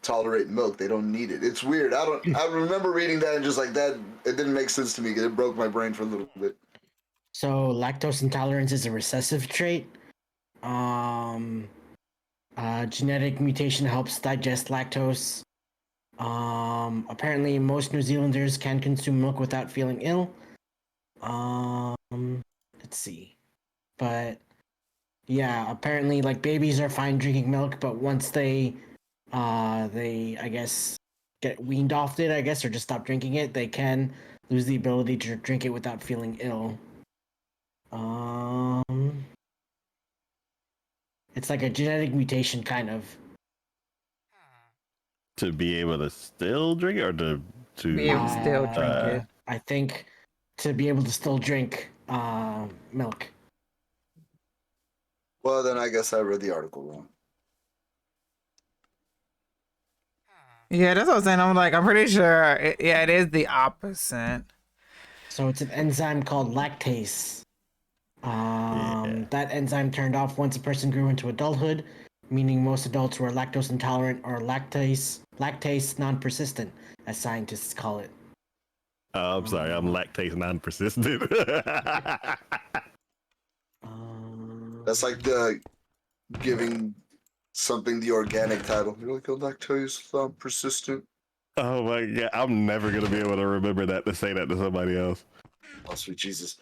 tolerate milk. They don't need it. It's weird. I remember reading that and just like that, it didn't make sense to me. It broke my brain for a little bit. So lactose intolerance is a recessive trait. Genetic mutation helps digest lactose. Apparently, most New Zealanders can consume milk without feeling ill. Let's see, but yeah, apparently, like babies are fine drinking milk, but once they I guess get weaned off it, I guess, or just stop drinking it, they can lose the ability to drink it without feeling ill. It's like a genetic mutation, kind of. To be able to still drink it, or to Be able to still drink it. I think to be able to still drink milk. Well, then I guess I read the article wrong. Yeah, that's what I'm saying. I'm like, I'm pretty sure. It is the opposite. So it's an enzyme called lactase. That enzyme turned off once a person grew into adulthood, meaning most adults were lactose intolerant or lactase non-persistent, as scientists call it. I'm sorry, I'm lactase non-persistent. That's like the giving something the organic title. You're like a lactose persistent. Oh my god, I'm never gonna be able to remember that to say that to somebody else. Oh sweet Jesus!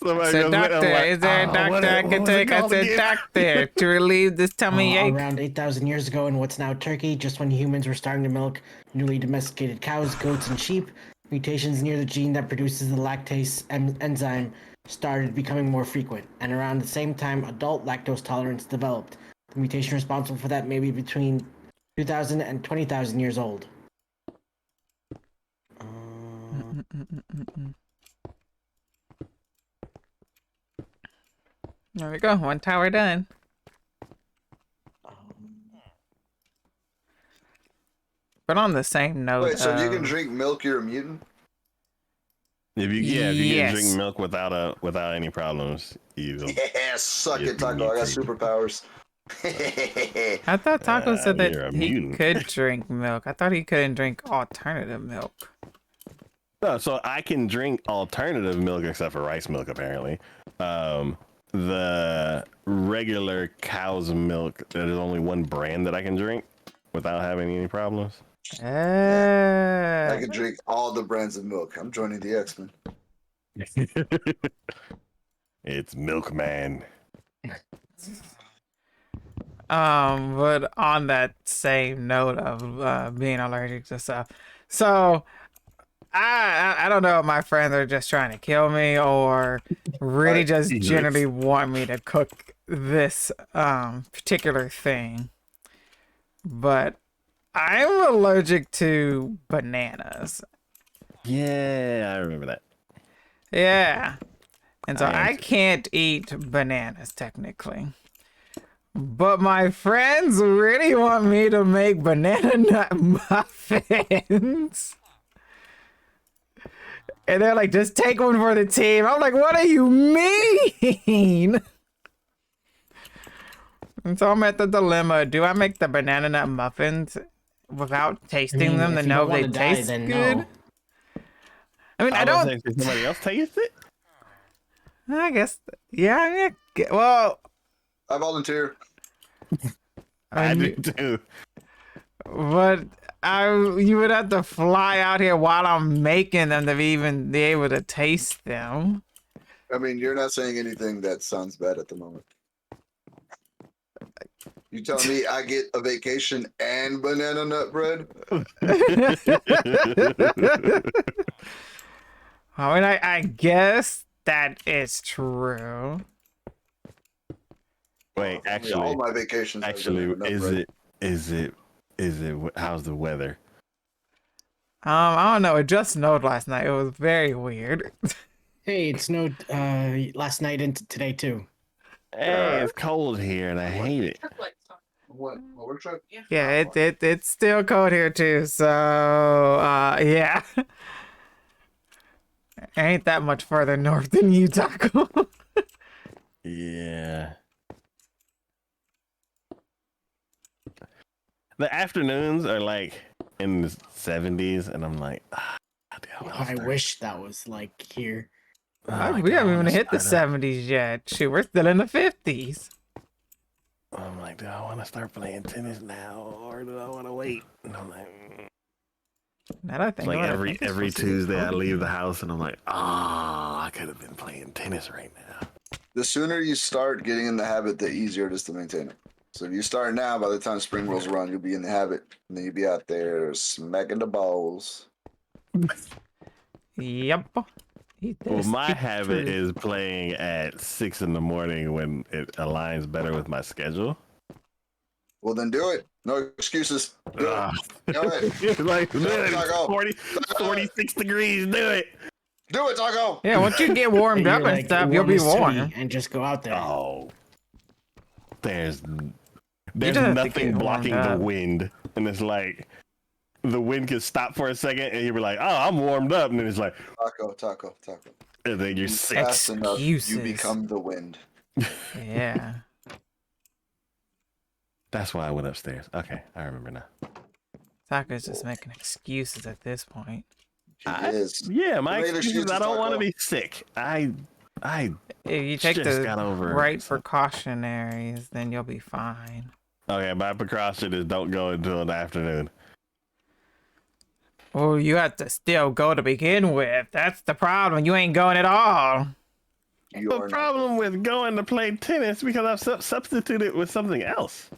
Somebody So, goes, doctor, I'm like, is there a doctor I can take? I said, doctor, to relieve this tummy ache. Around 8,000 years ago in what's now Turkey, just when humans were starting to milk newly domesticated cows, goats, and sheep, mutations near the gene that produces the lactase enzyme started becoming more frequent. And around the same time, adult lactose tolerance developed. The mutation responsible for that may be between 2,000 and 20,000 years old. There we go. One tower done. But on the same note, Wait, so if you can drink milk, you're a mutant? if you can drink Yes. milk without any problems, you Yeah, suck You're it, Taco. I got mutated. superpowers. I thought Taco said you're that a he mutant. could drink milk. I thought he couldn't drink alternative milk. No, so I can drink alternative milk except for rice milk, apparently. The regular cow's milk, there's only one brand that I can drink without having any problems. I can drink all the brands of milk. I'm joining the X-Men. It's Milkman. But on that same note of being allergic to stuff, so I don't know if my friends are just trying to kill me or really just Jesus. generally want me to cook this particular thing. But I'm allergic to bananas. Yeah, I remember that. Yeah. And so I am I can't eat bananas technically. But my friends really want me to make banana nut muffins. And they're like, just take one for the team. I'm like, what do you mean? And so I'm at the dilemma. Do I make the banana nut muffins without tasting them to if you know don't they wanna die, taste then good? no. I mean, I was don't. saying, did somebody else taste it? I guess. Yeah. Well, I volunteer. I mean, do too. but you would have to fly out here while I'm making them to even be able to taste them. I mean, you're not saying anything that sounds bad at the moment. You tell me I get a vacation and banana nut bread? I mean, I guess that is true. Wait, All my vacations. have actually, banana nut bread. is it? How's the weather? I don't know. It just snowed last night. It was very weird. Hey, it snowed last night and today too. Hey, it's cold here and I hate it. What work truck? Yeah, it's still cold here too. So yeah, ain't that much further north than you, Taco. Yeah. The afternoons are like in the 70s, and I'm like, I wish that was like here. We haven't even hit the 70s yet. Shoot, we're still in the 50s. I'm like, do I want to start playing tennis now, or do I want to wait? And I'm like, Now that I it's think like about it, I think it's every supposed to be Tuesday I colder. leave the house, and I'm like, I could have been playing tennis right now. The sooner you start getting in the habit, the easier it is to maintain it. So if you start now, by the time spring rolls around, you'll be in the habit, and then you'll be out there smacking the balls. Yep. Eat Well, this my big habit tree. is playing at 6 in the morning when it aligns better with my schedule. Well, then do it. No excuses. Do it. Ugh. Do it. It's like, Do it, man, Taco. 46 degrees, do it. Do it, Taco. Yeah, once you get warmed You're up and like stuff, you'll be warmest warm. hoodie and just go out there. Oh, there's just have to nothing get blocking warmed the up. wind, and it's like the wind can stop for a second, and you'll be like, "Oh, I'm warmed up," and then it's like, Taco. and then you're sick. Fast enough, Excuses. you become the wind. Yeah. That's why I went upstairs. Okay, I remember now. Taco's just making excuses at this point. He is. Yeah, my Made excuse is I excuses, don't want to Taco. be sick. I If you take just the got over right some- precautionaries, then you'll be fine. Okay, my precaution is don't go until the afternoon. Well, you have to still go to begin with. That's the problem. You ain't going at all. You The are not. problem with going to play tennis because I've substituted with something else.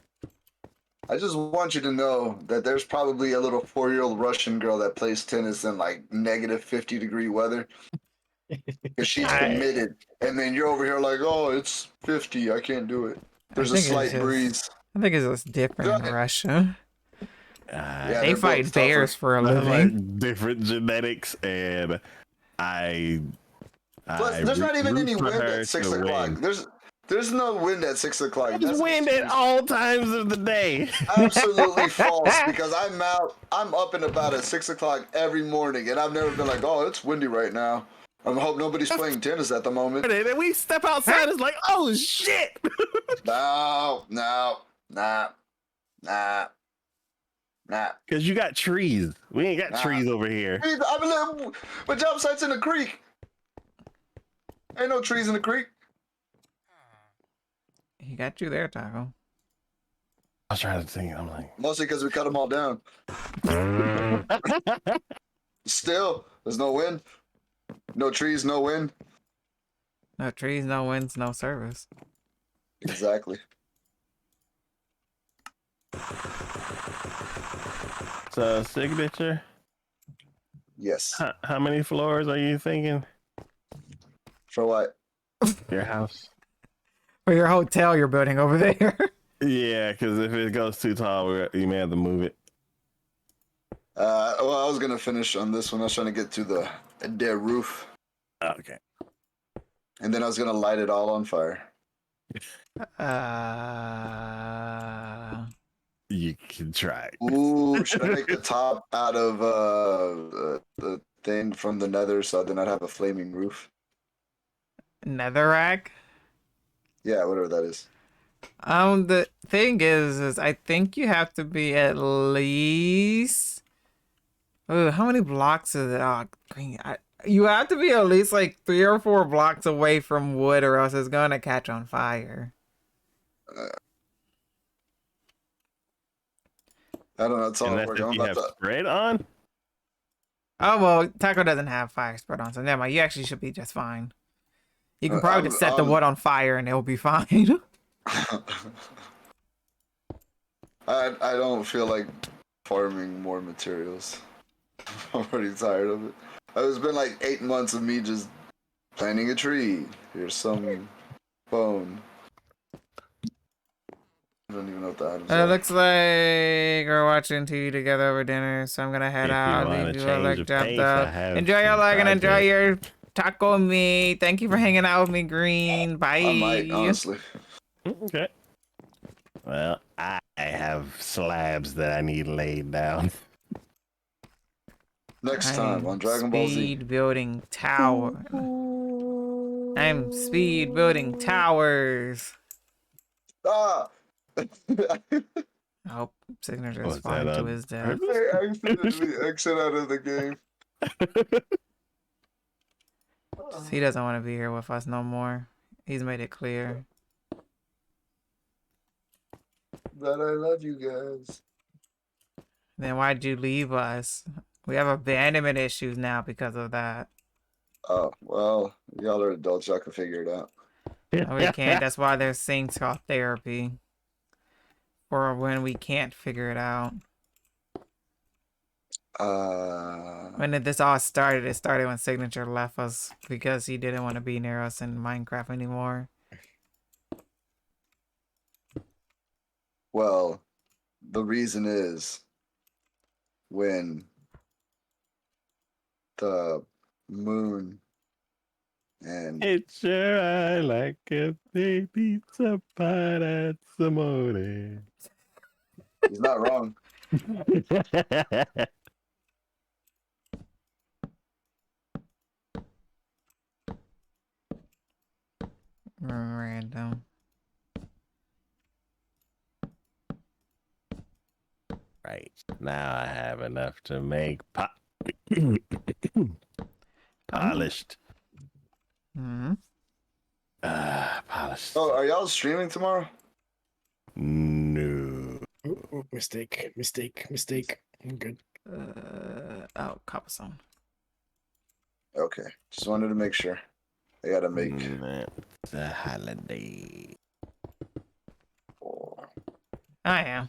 I just want you to know that there's probably a little 4-year-old Russian girl that plays tennis in like negative 50-degree weather. Because she's committed. And then you're over here like, oh, it's 50. I can't do it. There's a think it's slight just- breeze. I think it's just different in Russia. Yeah, They they're built fight tougher. bears for a I have, living. like different genetics, and Plus, there's not even root any for wind her at 6 to o'clock. win. There's no wind at 6 o'clock. There's That's an wind at excuse. all times of the day. Absolutely false, because I'm up and about at 6 o'clock every morning, and I've never been like, oh, it's windy right now. I hope nobody's playing tennis at the moment. And then we step outside, it's like, oh shit! No. Because you got trees. We ain't got Nah. trees over here. My job site's in the creek. Ain't no trees in the creek. He got you there, Taco. I was trying to think. I'm like, Mostly because we cut them all down. Still, there's no wind. No trees, no wind. No trees, no winds, no service. Exactly. so signature. Yes. How many floors are you thinking? For what? Your house? For your hotel you're building over there. Yeah, because if it goes too tall, you may have to move it. Well, I was gonna finish on this one. I was trying to get to the roof, Okay. and then I was gonna light it all on fire. You can try. Ooh, should I make the top out of the thing from the Nether so I do not have a flaming roof? Netherrack? Yeah, whatever that is. The thing is I think you have to be at least. Oh, how many blocks is it? Oh, green. You have to be at least like 3 or 4 blocks away from wood, or else it's gonna catch on fire. I don't know. It's all Unless working. if I'm you about have to. spread on. Oh well, Taco doesn't have fire spread on, so never mind. You actually should be just fine. You can probably just set the wood on fire and it'll be fine. I don't feel like farming more materials. I'm pretty tired of it. It's been like 8 months of me just planting a tree. Here's some bone. I don't even know what the items It are. looks like we're watching TV together over dinner, so I'm gonna head If you out. want Leave to you all change like of jobbed pace, I up. have Enjoy your some leg and enjoy projects. your Taco me. Thank you for hanging out with me, Green. Bye. I might, honestly. Okay. Well, I have slabs that I need laid down. Next time on Dragon Ball Z. Speed building tower. I'm speed building towers. Ah! Oh, Signature is Was that falling to on his death. purpose? I accidentally exit out of the game. He doesn't want to be here with us no more. He's made it clear. But I love you guys. Then why'd you leave us? We have abandonment issues now because of that. Oh, well, y'all are adults. Y'all can figure it out. No, we can't. That's why there's things called therapy. For when we can't figure it out. When this all started, it started when Signature left us because he didn't want to be near us in Minecraft anymore. Well, the reason is when the moon and It's your eye like a pizza pie at Simone. he's not wrong. Random. Right. Now I have enough to make polished. Hmm. Polished. Oh, are y'all streaming tomorrow? No. Oh, mistake. I'm good. Oh, cobblestone. Okay, just wanted to make sure. I gotta make. It's a holiday. I am.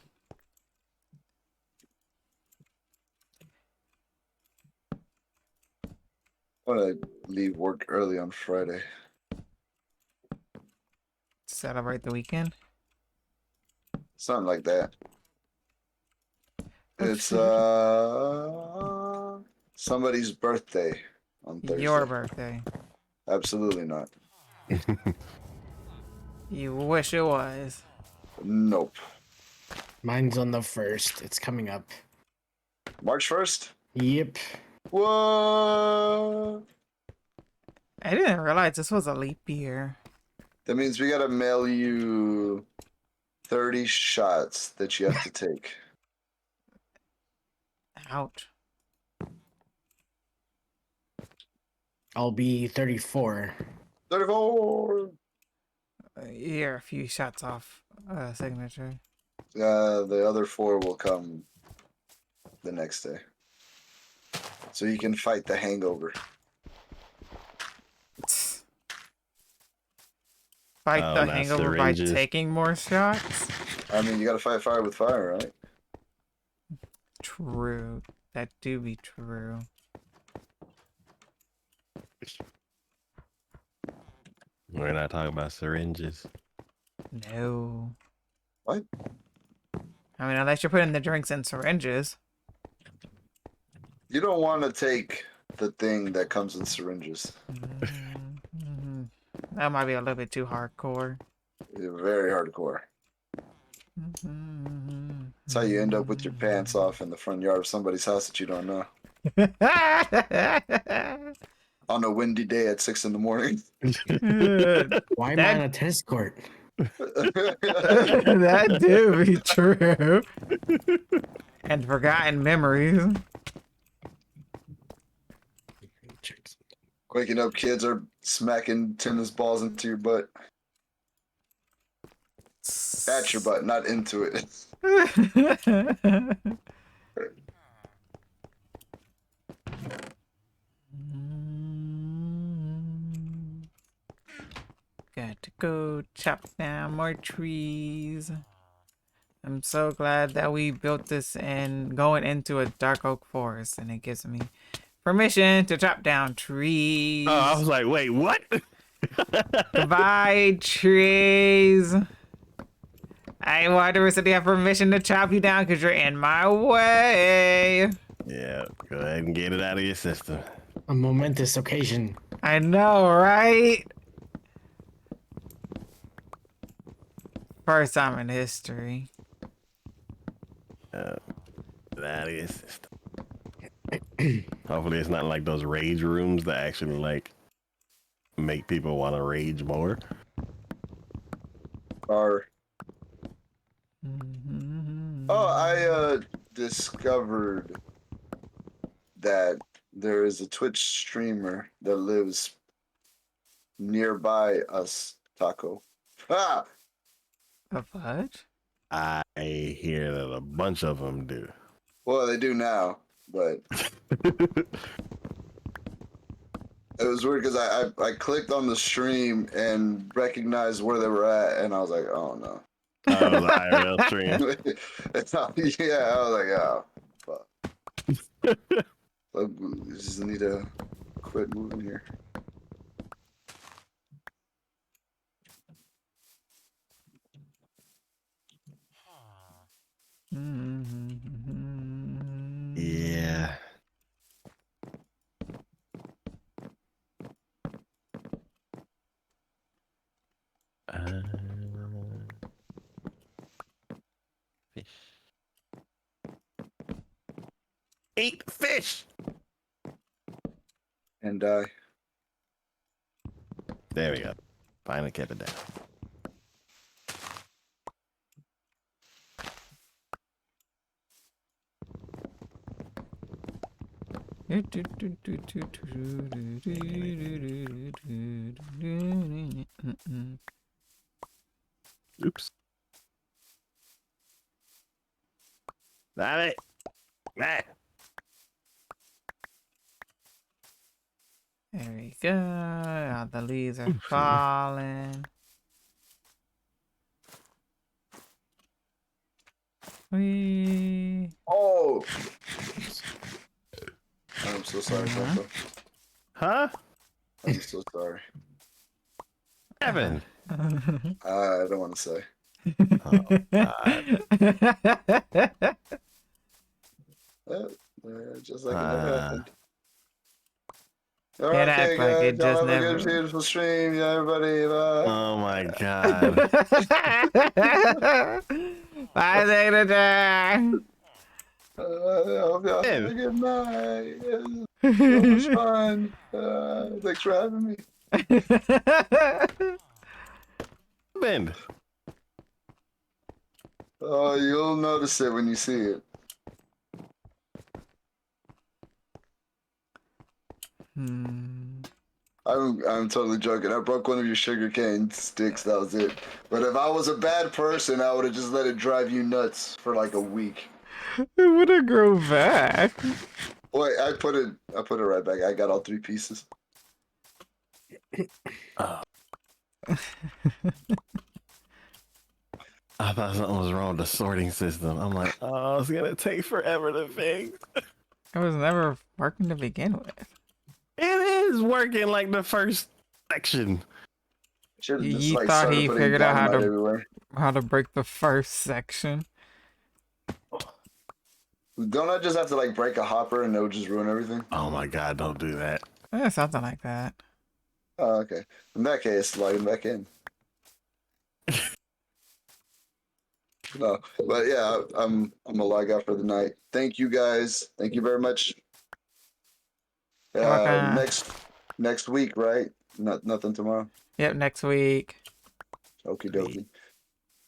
I want to leave work early on Friday. Celebrate the weekend. Something like that. Oh, It's shit. somebody's birthday on Thursday. Your birthday. Absolutely not. You wish it was. Nope. Mine's on the 1st. It's coming up. March 1st? Yep. What? I didn't realize this was a leap year. That means we gotta mail you 30 shots that you have to take. Ouch. I'll be 34. 34! You're a few shots off Signature. The other 4 will come the next day. So you can fight the hangover. Fight Oh, the not hangover syringes. by taking more shots? I mean, you gotta fight fire with fire, right? True. That do be true. We're not talking about syringes. No. What? I mean, unless you're putting the drinks in syringes. You don't want to take the thing that comes in syringes. Mhm. That might be a little bit too hardcore. They're very hardcore. That's how you end up with your pants off in the front yard of somebody's house that you don't know. On a windy day at 6 in the morning. Why am I on a tennis court? That do be true. And forgotten memories. Waking up, kids are smacking tennis balls into your butt. At your butt, not into it. Got to go chop down more trees. I'm so glad that we built this and going into a dark oak forest, and it gives me permission to chop down trees. Oh, I was like, wait, what? Goodbye, trees. I want to recently have permission to chop you down because you're in my way. Yeah, go ahead and get it out of your system. A momentous occasion. I know, right? First time in history. That is. Hopefully, it's not like those rage rooms that actually like make people want to rage more. Or Mm-hmm. I discovered that there is a Twitch streamer that lives nearby us, Taco. Ah, A fudge? I hear that a bunch of them do. well, they do now, but it was weird because I clicked on the stream and recognized where they were at, and I was like, oh no. Oh, the IRL stream. Yeah, I was like, oh, fuck. Look, we just need to quit moving here. Yeah. Fish. Eat fish. And There we go. Finally kept it down. Oops. Damn it. Ah. There we go. All the leaves are falling. Whee. oh, I'm so sorry, Taco. Huh? I'm so sorry. Evan. I don't want to say. Oh, God. Just like it never happened. It act Okay, like guys, it y'all just have a never. good, beautiful stream. Yeah, everybody. Bye. Oh my God. Bye, Secretary. I hope y'all have a Ew. good night. It was fun. Thanks for having me. Bend. Oh, you'll notice it when you see it. I'm totally joking. I broke one of your sugar cane sticks. That was it. But if I was a bad person, I would have just let it drive you nuts for like a week. It would have grown back. Wait, I put it right back. I got all 3 pieces. I thought something was wrong with the sorting system. I'm like, oh, it's gonna take forever to fix. It was never working to begin with. It is working like the first section. Should have You just like thought started he putting figured out dynamite everywhere. how to break the first section. Don't I just have to like break a hopper and it'll just ruin everything? Oh my God, don't do that. Something like that. Oh, okay. In that case, slide him back in. No, but yeah, I'm gonna log out for the night. Thank you guys. Thank you very much. Welcome. Next week, right? Nothing tomorrow. Yep, next week. Okie dokie.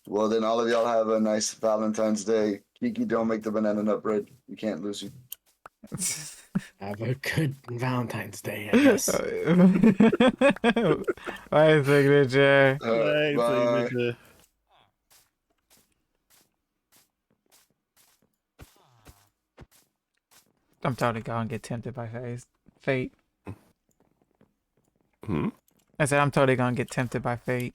Well, then all of y'all have a nice Valentine's Day. Kiki, don't make the banana nut bread. You can't lose you. Have a good Valentine's Day, I guess. Bye, Signature. Bye. I'm totally gonna get tempted by fate. Hmm? I said I'm totally gonna get tempted by fate.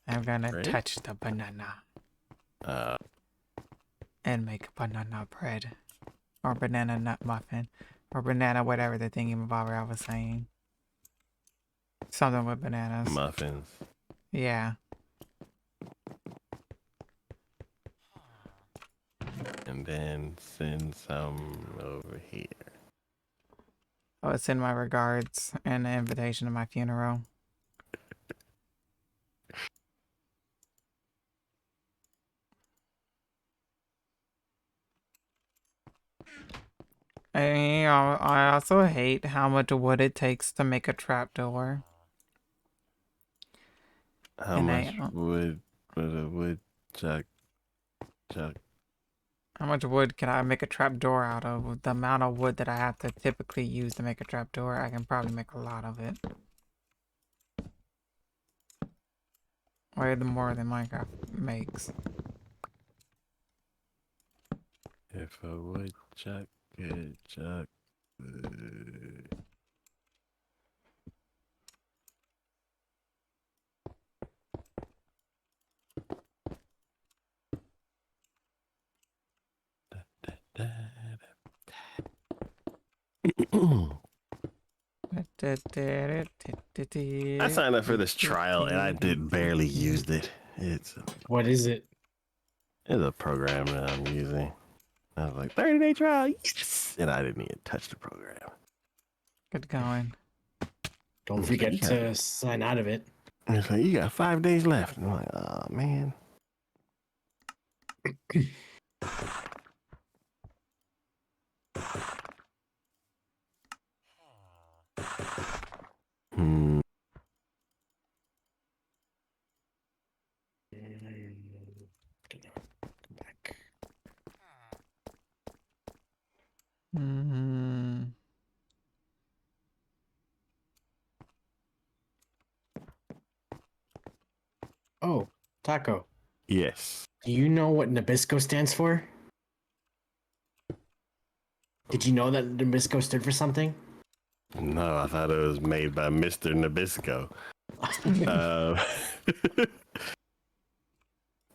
I'm gonna Right? touch the banana and make banana bread. Or banana nut muffin. Or banana whatever the thingy bobber I was saying. Something with bananas. Muffins. Yeah. And then send some over here. Oh, send my regards and an invitation to my funeral. I also hate how much wood it takes to make a trapdoor. How And much wood would a woodchuck chuck? how much wood can I make a trapdoor out of? With the amount of wood that I have to typically use to make a trapdoor, I can probably make a lot of it. Way more than Minecraft makes. If a woodchuck could chuck wood. I signed up for this trial and I did barely used it. What is it? It's a program that I'm using. I was like, 30-day trial, yes! And I didn't even touch the program. Good going. Don't forget to sign out of it. It's like, you got 5 days left. And I'm like, oh, man. Hmm. Come back. Mm-hmm. Oh, Taco. Yes. Do you know what Nabisco stands for? Did you know that Nabisco stood for something? No, I thought it was made by Mr. Nabisco.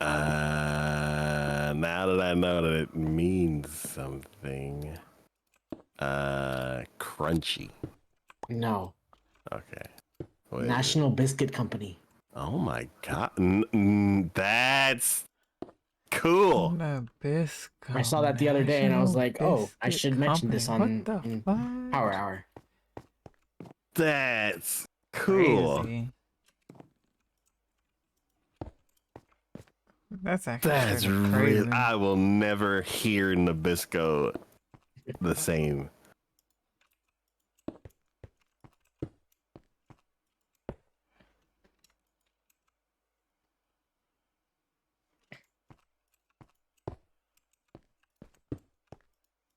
uh, now that I know that it means something. Crunchy. No. Okay. What is it? National Biscuit Company. Oh my god. That's cool. Nabisco. I saw that the other day and I was like, oh, I Biscuit should mention this Company. on What the in fuck? Power Hour. That's cool. Crazy. That's actually That's straight up real. crazy. I will never hear Nabisco the same.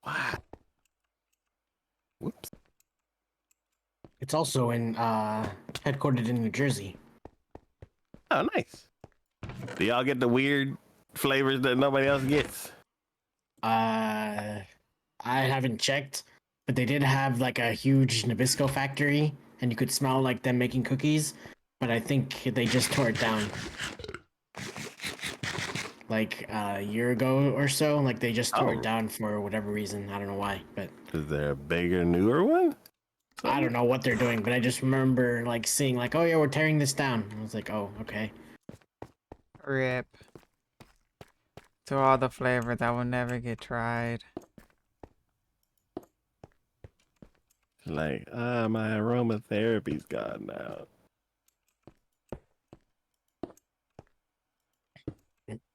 What? Whoops. It's also in headquartered in New Jersey. Oh, nice. Do y'all get the weird flavors that nobody else gets? I haven't checked, but they did have like a huge Nabisco factory, and you could smell like them making cookies. But I think they just tore it down like a year ago or so. Like they just tore it down for whatever reason. I don't know why, but Is there a bigger, newer one? I don't know what they're doing. But I just remember like seeing like, oh yeah, we're tearing this down. I was like, oh okay. Rip. To all the flavor that will never get tried. Like, my aromatherapy's gone now.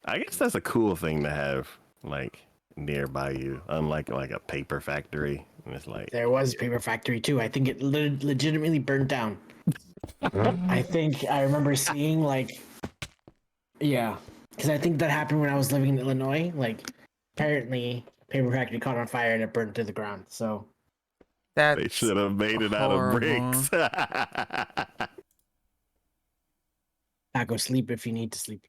I guess that's a cool thing to have, like, nearby you, unlike like a paper factory. And it's like, There was a paper factory too. I think it legitimately burned down. I think I remember seeing like, yeah, because I think that happened when I was living in Illinois. Like, apparently, paper factory caught on fire and it burned to the ground. So That's they should have made it out of horrible. bricks. I go sleep if you need to sleep.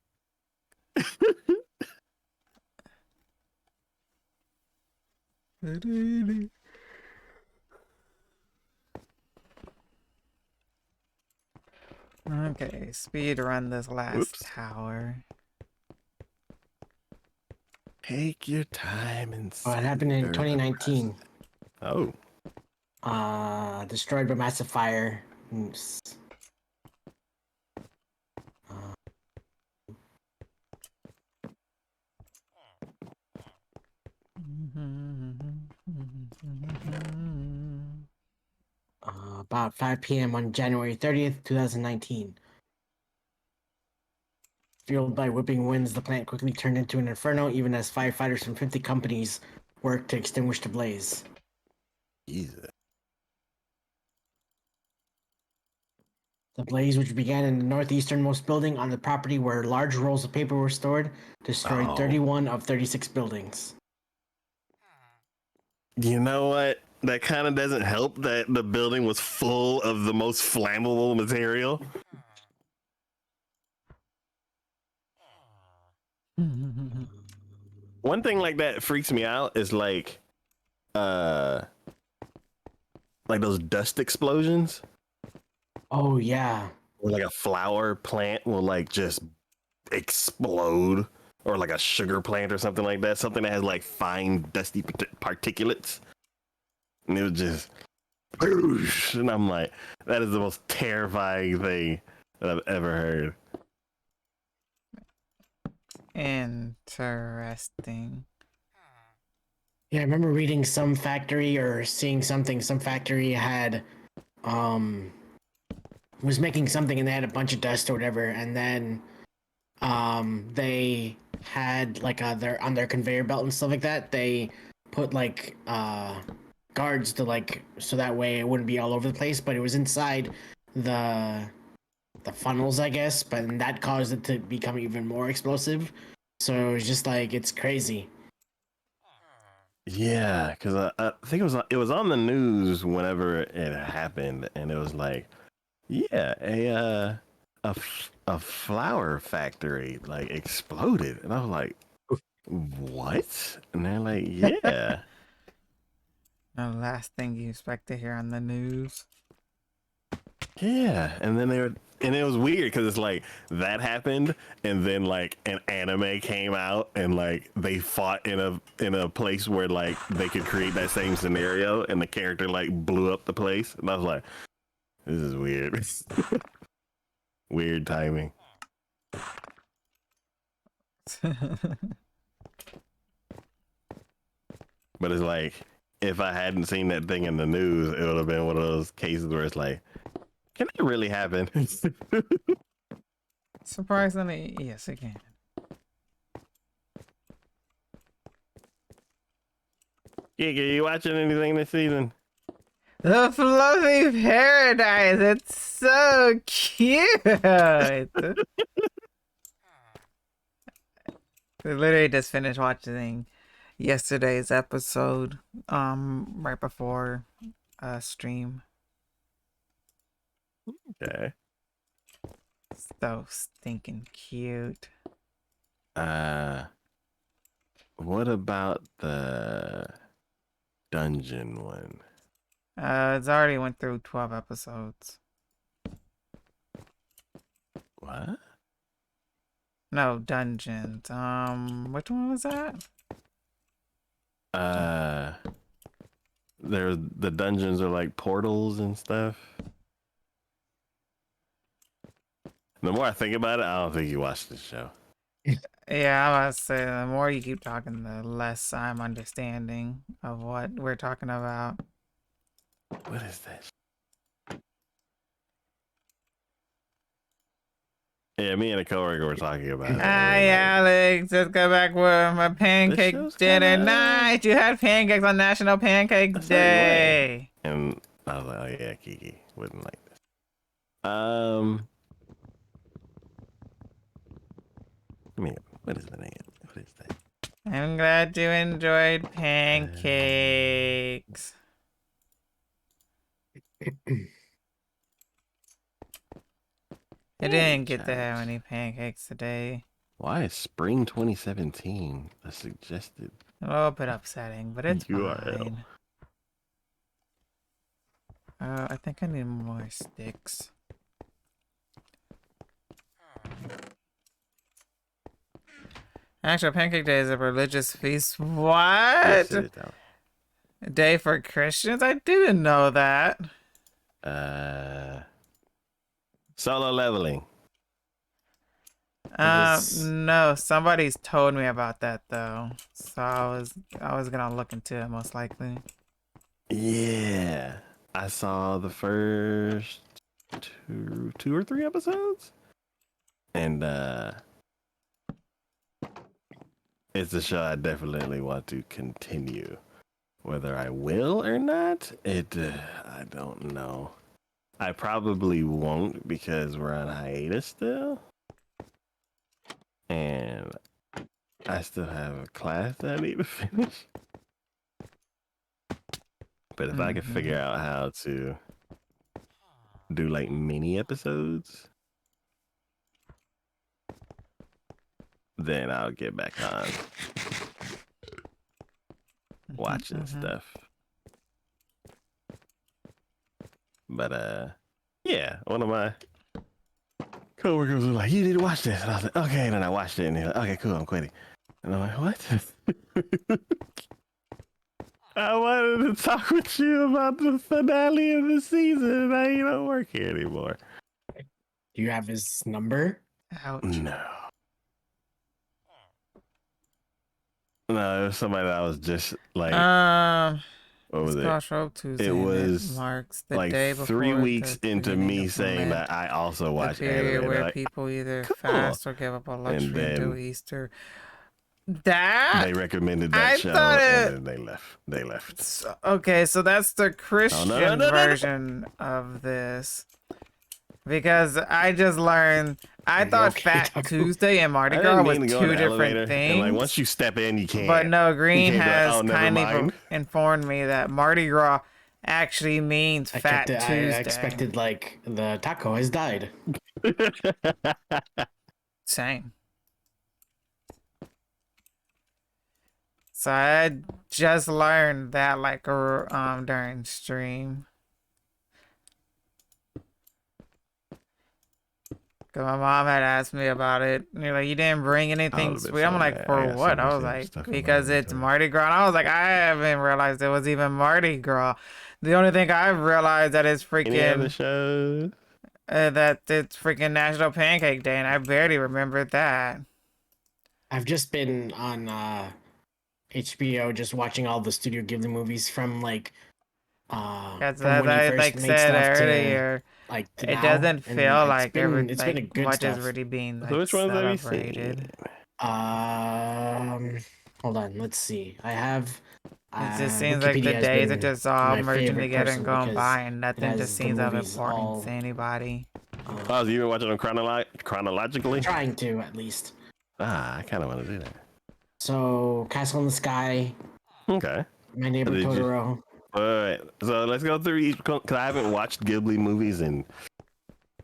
Okay, speed run this last Whoops. tower. Take your time and Oh, it happened in 2019. Oh, Destroyed by massive fire. About 5 p.m. on January 30th, 2019. Fueled by whipping winds, the plant quickly turned into an inferno, even as firefighters from 50 companies worked to extinguish the blaze. Jesus. The blaze, which began in the northeasternmost building on the property where large rolls of paper were stored, destroyed Oh. 31 of 36 buildings. You know what? That kind of doesn't help that the building was full of the most flammable material. One thing like that freaks me out is like those dust explosions. Oh, yeah. Or like a flower plant will like just explode, or like a sugar plant or something like that. Something that has like fine dusty particulates, and it was just, and I'm like, that is the most terrifying thing that I've ever heard. Interesting. Yeah, I remember reading some factory or seeing something. Some factory had, was making something and they had a bunch of dust or whatever, and then, they had like their on their conveyor belt and stuff like that. They put like guards to like so that way it wouldn't be all over the place, but it was inside the funnels, I guess. But that caused it to become even more explosive. So it was just like it's crazy. Yeah, because I think it was on the news whenever it happened, and it was like, yeah, a flower factory like exploded, and I was like, what? And they're like, yeah. The last thing you expect to hear on the news. Yeah, and then and it was weird because it's like that happened, and then like an anime came out, and like they fought in a place where like they could create that same scenario, and the character like blew up the place, and I was like, this is weird. Weird timing. But it's like, if I hadn't seen that thing in the news, it would have been one of those cases where it's like, can that really happen? Surprisingly, yes, it can. Giga, you watching anything this season? The fluffy paradise. It's so cute. I literally just finished watching yesterday's episode, right before stream. Okay. So stinking cute. What about the dungeon one? It's already went through 12 episodes. What? No, dungeons. Which one was that? There's the dungeons are like portals and stuff. The more I think about it, I don't think you watched the show. Yeah, I was say the more you keep talking, the less I'm understanding of what we're talking about. What is that? Yeah, me and a coworker were talking about it. Hi, Alex. Let's go back with my pancake show's dinner kinda- night. You had pancakes on National Pancake A certain way. Day. And I was like, oh yeah, Kiki wouldn't like this. What is the name? What is that? I'm glad you enjoyed pancakes. I didn't get to have any pancakes today. Why is spring 2017 a suggested A little bit upsetting, but it's URL? fine. I think I need more sticks. Actual Pancake Day is a religious feast. What? Yes, it is that A day for Christians? I didn't know that. Solo leveling. this? No, somebody's told me about that though. So I was gonna look into it most likely. Yeah, I saw the first two or three episodes, and it's a show I definitely want to continue. Whether I will or not, I don't know. I probably won't because we're on hiatus still, and I still have a class that I need to finish. But if I could figure out how to do like mini episodes, then I'll get back on watching stuff. But yeah, one of my coworkers was like, "You need to watch this," and I was like, "Okay." And then I watched it, and he's like, "Okay, cool, I'm quitting." And I'm like, "What?" I wanted to talk with you about the finale of the season, and now you don't work here anymore. Do you have his number? Ouch. No. No, it was somebody that I was just like, what was it's it? called Shrove Tuesday. It and was marks the like day before 3 weeks the into beginning me of saying Lent, that I also the watch period anime. where Like, people either cool. fast or give up on luxury until then Easter. That they recommended that I show, thought and then they left. okay, so that's the Christian no. version of this. Because I just learned, I you thought okay, Fat Taco? Tuesday and Mardi I Gras didn't was mean to go in two the elevator, different and like things. once you step in, you can't. But no, Green can't be like, has "Oh, never kindly mind." informed me that Mardi Gras actually means Fat I Tuesday. expected like the taco has died. Same. So I just learned that like during stream. Cause my mom had asked me about it. And you're like, you didn't bring anything would've been sweet. I'm so like, mad. I for got so what? I much was damn like, stuff in my because it's inventory. Mardi Gras. And I was like, I haven't realized it was even Mardi Gras. The only thing I've realized that it's Any other freaking shows? that it's freaking National Pancake Day, and I barely remembered that. I've just been on HBO just watching all the Studio Ghibli movies from like As from when he I first like made said stuff to earlier, like to it now. doesn't And feel it's like been it's been a good much is stuff. really being So like which ones have you seen? celebrated. Hold on, let's see. I have It just seems like the Wikipedia has days are been just all my merging favorite together and personally going because by, and it nothing has just the seems of movies importance all to anybody. Oh, so you been watching them chronologically? trying to at least. I kind of want to do that. So Castle in the Sky, Okay. My Neighbor Did you- Totoro. All right. So let's go through each because I haven't watched Ghibli movies in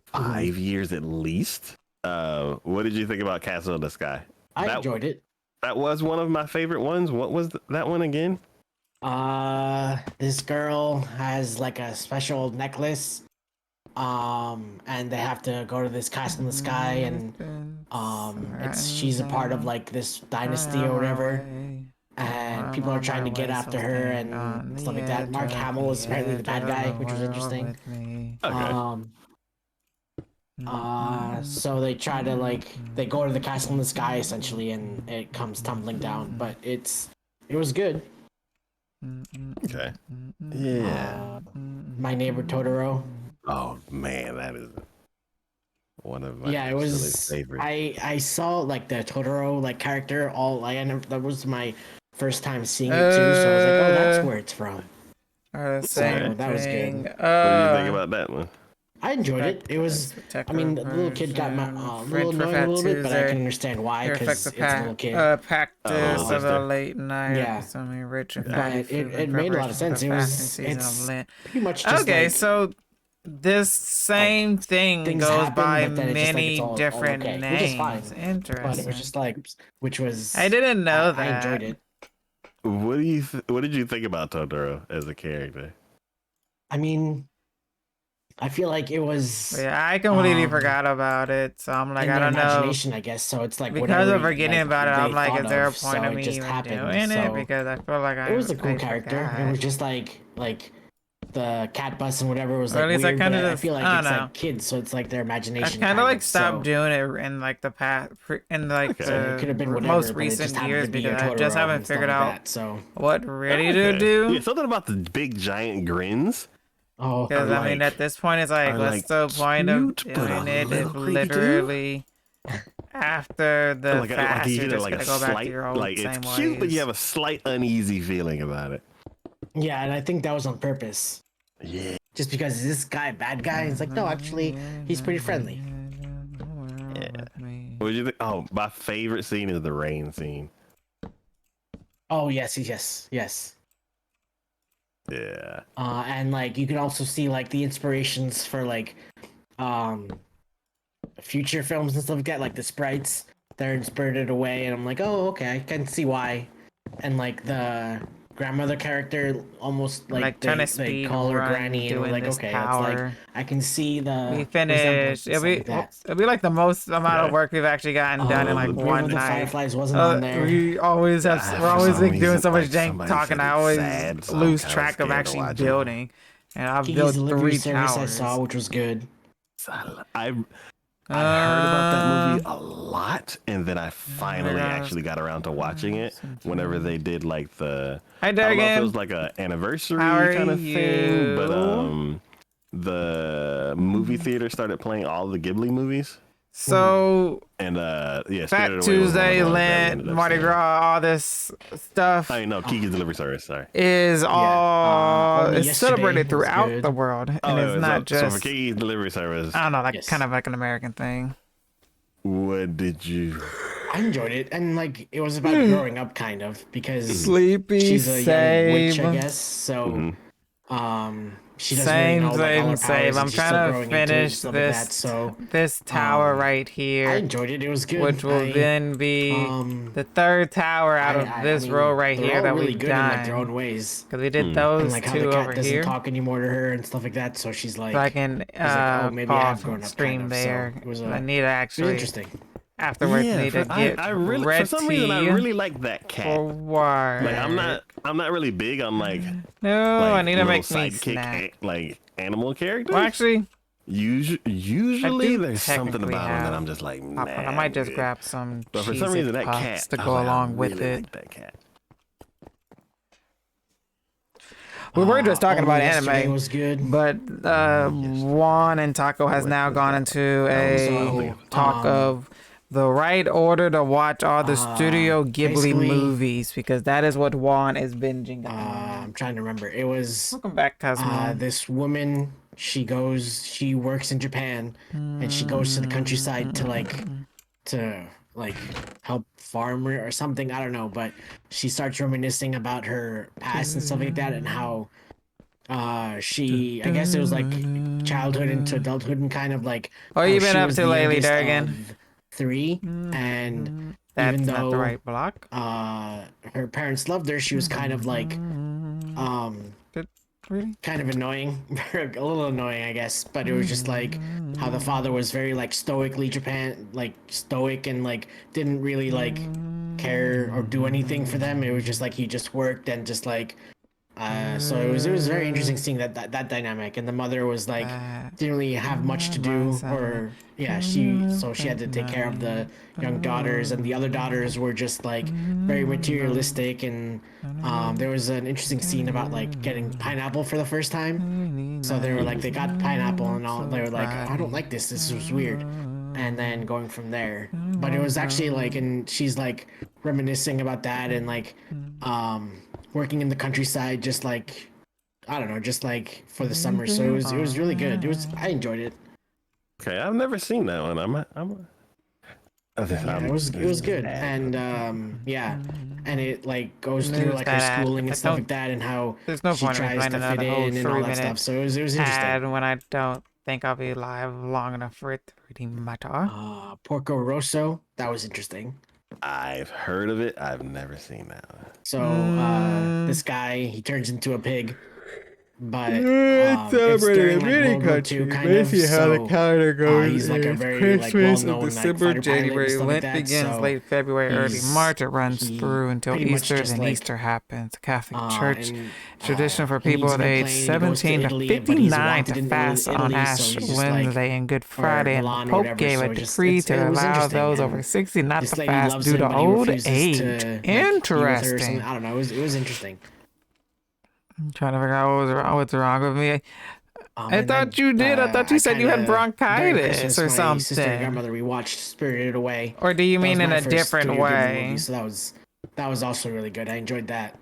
5 years at least. What did you think about Castle in the Sky? I enjoyed it. That was one of my favorite ones. What was that one again? This girl has like a special necklace. And they have to go to this castle in the sky, and she's a part of like this dynasty or whatever. And people are trying to get after her and stuff like that. Mark Hamill is apparently the bad guy, which was interesting. Okay. So they try to they go to the castle in the sky essentially, and it comes tumbling down. But it was good. Okay. Yeah. My Neighbor Totoro. Oh man, that is one of my It was. favorite. I saw like the Totoro character all that was my first time seeing it too. So I was like, oh, that's where it's from. The So same that was thing. good. What do you think about that one? I enjoyed it. It was. I mean, the little kid got a little annoying a little bit, but I can understand why because it's a little kid. Practice Oh, of a late night. Yeah. Something rich and But fatty food in it made a lot of preparation sense. for It the was. fasting season of It's Lent. pretty much just Okay, so this same thing things goes happen, by but then it's just, many all different okay, names. which is fine. Interesting. But it was just which was. I didn't know that. I enjoyed it. What did you think about Totoro as a character? I mean, I feel like it was. Yeah, I completely forgot about it. So I'm like, in I their don't know. imagination, I guess. So it's like Because whatever, of forgetting about it, I'm they like, thought is there a of, point so of it me just even happened. doing it? So Because I feel like it was a cool I character. forgot. It was just the cat bus and whatever was Or like at least I weird, but kinda I just- feel like I it's don't know. like kids, so it's like their I imagination. kind of like so, stopped doing it in like the past, in like Okay. So it could have been the whatever, most but it just recent happened years to be because a I just Totoro haven't and stuff figured like out that. So what ready to Okay. do. Yeah, something about the big giant grins. oh, Because I mean, like- at this point, it's like, are, what's like, the point of cute, but doing a it if little creepy too? literally after the Like fast you you're get just like gonna a go back to slight, your old like it's same cute, but ways. you have a slight uneasy feeling about it. yeah, and I think that was on purpose, Yeah. just because is this guy a bad guy? It's like no, actually, he's pretty friendly. Yeah. What do you think? Oh, my favorite scene is the rain scene. Oh yes. Yeah. And like you can also see like the inspirations for like future films and stuff like that, like the sprites they're inspired away, and I'm like, oh okay, I can see why. And like the grandmother character, almost like trying to they speed call her run granny, and I'm doing like, this okay, it's like tower. I can see the We resemblance finished. and stuff like that. It'll be like the most amount of Okay. work we've actually gotten done in like Brave one of the night. Fireflies wasn't on there. We always have. Ah, We're for always some like doing reason, so much like, jank somebody talking. said I it's always sad, so I'm lose kinda track of scared to actually watch it. building. And I've Kiki's built Delivery 3 Service I towers. saw, which was good. I've heard about that movie Uh, a lot, and then I finally actually got around to watching it whenever they did like the. Hi, I don't know if it Durgan. was like a anniversary How are kind of thing, but you? the movie theater started playing all the Ghibli movies, So and yeah, Fat Spirited Away was one of Tuesday, the ones that we Lent, ended up Mardi seeing. Gras, all this stuff I know Kiki's Delivery Service. Sorry. is all Only is Yesterday celebrated was throughout good. the world, and Oh, it's not so for just Kiki's Delivery Service, I don't know, like Yes. kind of like an American thing. what did you? I enjoyed it, and like it was about Hmm. growing up, kind of, because Sleepy, she's a young witch, I same, guess. So, she doesn't same, really know like all her same. powers, and I'm she's still trying to growing into it and finish stuff like that. this So, this tower right I here, enjoyed it. It was good. which will then be the third tower out of this row right they're here all that really we've good in like their own done. ways, Because we did and those like how the two cat over doesn't here. talk anymore to her and stuff like that. So she's like, So I can like, oh, maybe I have pause grown up, stream kind of. there. So it was I need to it was actually interesting. afterwards need to get I really for some reason I ready really like that cat. for work. Like I'm not really big on like No, I need to little make me sidekick snack. like animal characters. Well, actually, Usually do there's something technically about them that have I'm just like, popcorn. I nah, might just good. grab some But for some Cheez-It reason that Puffs cat to I go was like, along I with really it. like that cat. We were just talking Only about Yesterday anime, was good. but Juan and Taco has now gone into a talk of the right order to watch all the Studio Ghibli basically, movies, because that is what Juan is binging. I'm trying to remember. It was Welcome back, Cosmo. this woman. She works in Japan, and she goes to the countryside to help farmer or something. I don't know, but she starts reminiscing about her past and stuff like that, and how she, I guess it was like childhood into adulthood, and kind of like What how you been she up was to the lately, youngest Durgan? of 3, and That's even not though the right block. her parents loved her, she was kind of like Really? kind of annoying, a little annoying, I guess. But it was just like how the father was very like stoic, and like didn't really like care or do anything for them. It was just like he just worked and just like so it was very interesting seeing that dynamic. And the mother was like didn't really have much to do, or she had to take care of the young daughters, and the other daughters were just like very materialistic. And there was an interesting scene about like getting pineapple for the first time. So they were like, they got pineapple and all, they were like, I don't like this was weird, and then going from there. But it was actually like, and she's like reminiscing about that, and like working in the countryside, just like, I don't know, just like for the summer. So it was really good. I enjoyed it. Okay, I've never seen that one. Yeah, it was good. And and it like goes through like her that ad. schooling I and stuff don't- like that, and how There's no she point in me tries to finding fit out a whole in and all that 3-minute stuff. So it was interesting. ad when I don't think I'll be live long enough for it to really matter. Porco Rosso, that was interesting. I've heard of it. I've never seen that one. So this guy, he turns into a pig, but It's it's celebrating during in like many World War II countries. kind of. Basically, how the So calendar goes he's like a is very like Christmas is well-known like December, fighter pilot and January. stuff like Lent that. begins So late February, early March. It runs he through until pretty much Easter, just then like Easter happens. The Catholic Church and tradition for he needs people to of get a age plane. He goes to 17 to Italy, but he's 59 to wanted in fast on Italy, so Ash he's just like Wednesday and Good or Friday, and the Milan or Pope whatever. gave a So decree it to was allow interesting. those And over 60 not this to lady fast loves due him, to but he old refuses age. to like be with her or something. Interesting. I don't know. It was interesting. I'm trying to figure out what's wrong with me. I And thought then you did. I thought you I said you kind had of during bronchitis Christmas, or my sister and something. grandmother we watched Spirited Away. Or do you That was mean in my a first different Studio Ghibli movie, way? so that was also really good. I enjoyed that.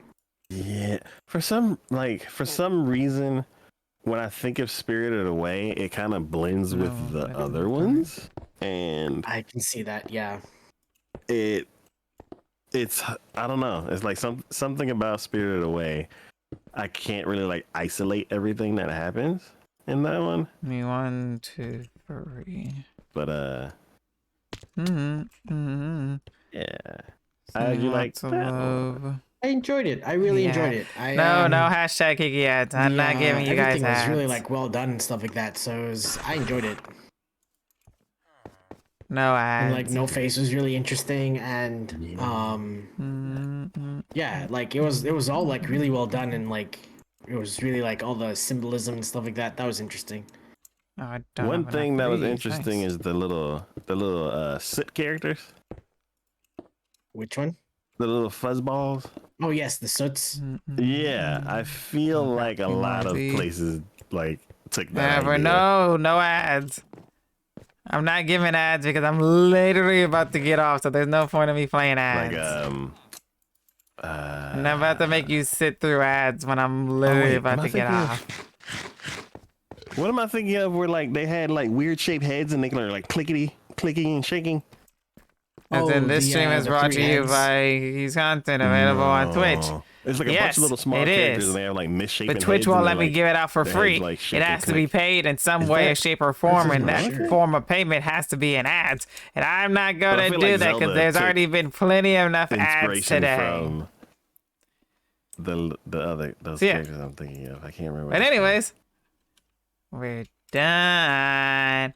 Yeah, for some reason, when I think of Spirited Away, it kind of blends No, with the I didn't other find- ones, and I can see that. Yeah. it's I don't know. It's like something about Spirited Away. I can't really like isolate everything that happens in that one. Me 1, 2, 3. But yeah. How'd you like Lots of that one? love. I enjoyed it. I really enjoyed it. No hashtag Kiki ads. I'm not giving you guys everything ads. was really like well done and stuff like that. So I enjoyed it. No ads. And like No Face was really interesting, and yeah, like it was all like really well done, and like it was really like all the symbolism and stuff like that. That was interesting. Oh, I don't One have thing enough that of was these. interesting Nice. is the little sit characters, Which one? the little fuzzballs. Oh yes, the Soots. Yeah, I feel Okay, like a few more lot of of these. places like took that Never. idea. No ads. I'm not giving ads because I'm literally about to get off, so there's no point in me playing ads. Like And I'm about to make you sit through ads when I'm literally about to get off. What am I thinking of? Where like they had like weird shaped heads and they were like clicking and shaking. And then this the, stream is the brought to three you heads. by his content available on Twitch. No. It's like a bunch Yes, of little small it characters is. and they have like misshapen But Twitch heads won't and let they're, me give it out for their free. heads, like, It shake has and to be click. paid in some Is way, that- shape, or form, is and that sure. form of payment has to be in ads. And I'm not I gonna feel do like that because Zelda there's took already been plenty enough ads Inspiration today. from the other those So, yeah. characters I'm thinking of. I can't remember. But what it's anyways, we're done.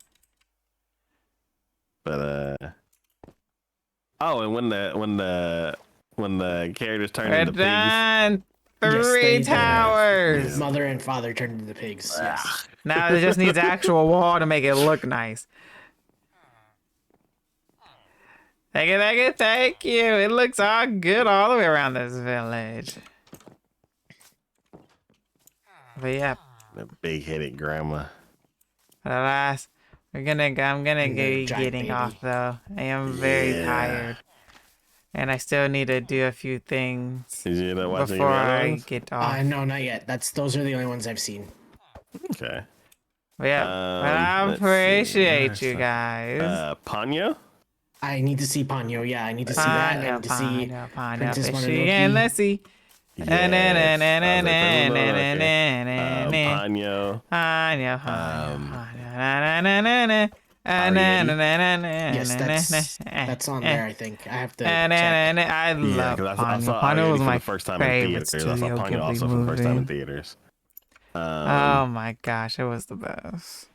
called. But oh, and when the characters turn We're into pigs. done. Yes, Three they did. towers. Mother and father turned into pigs. Yes. Now it just needs actual wall to make it look nice. Thank you. It looks all good all the way around this village. But yeah, The big-headed grandma. alas, I'm gonna be giant getting baby. off though. I am very Yeah. tired, and I still need to do a few things Did you end up watching before the other I ones? get off. No, not yet. Those are the only ones I've seen. Okay. But yeah, but I let's see. appreciate you guys. Ponyo? I need to see Ponyo. Yeah, I need to see that. I need to see Ponyo, Princess Fishy, and let's see. Yes. I was like, Ponyo. Yes, that's on there. I think I have to check. I Yeah, love because I Ponyo. saw Ponyo Already was for my the first time in favorite theaters. I saw Studio Ponyo also Ghibli for the first time in movie. theaters. Oh my gosh, it was the best.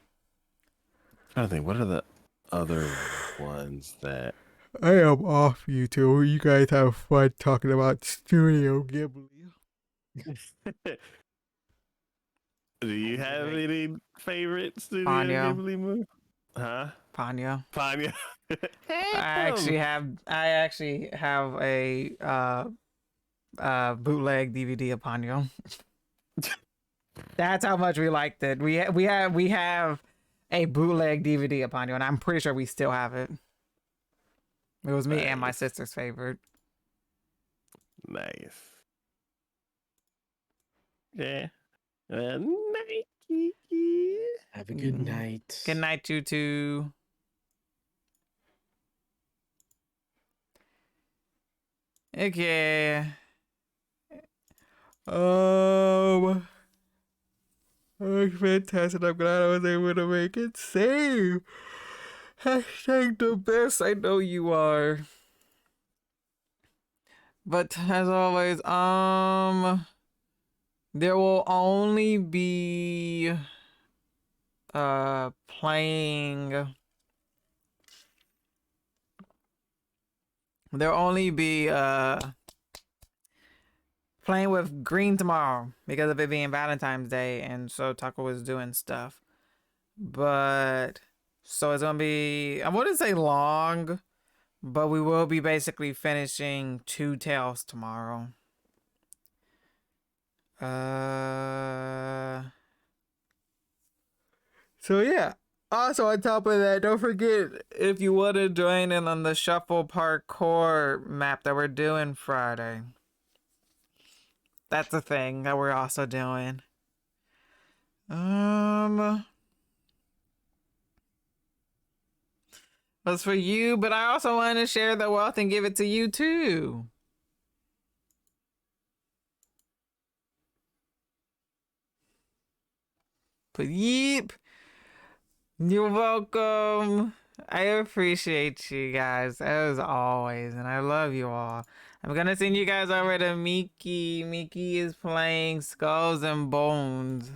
I don't think. What are the other ones that? I am off YouTube. You guys have fun talking about Studio Ghibli. Do you have any favorite Studio Ponyo. Ghibli movie? Huh? Ponyo. Ponyo. I actually have a bootleg DVD of Ponyo. That's how much we liked it. We have a bootleg DVD of Ponyo, and I'm pretty sure we still have it. It was me and my Nice. sister's favorite. Nice. Yeah. Night, Kiki. Have a good night. Good night, you two. Okay. Oh, fantastic. I'm glad I was able to make it save. Hashtag the best. I know you are. But as always, There will only be playing. There'll only be playing with Green tomorrow because of it being Valentine's Day, and so Taco was doing stuff. But so it's gonna be, I wouldn't say long, but we will be basically finishing 2 Tales tomorrow. So yeah. Also on top of that, don't forget if you want to join in on the shuffle parkour map that we're doing Friday. That's a thing that we're also doing. That's for you, but I also want to share the wealth and give it to you too. But yeep. You're welcome. I appreciate you guys as always, and I love you all. I'm gonna send you guys over to Miki. Miki is playing Skulls and Bones.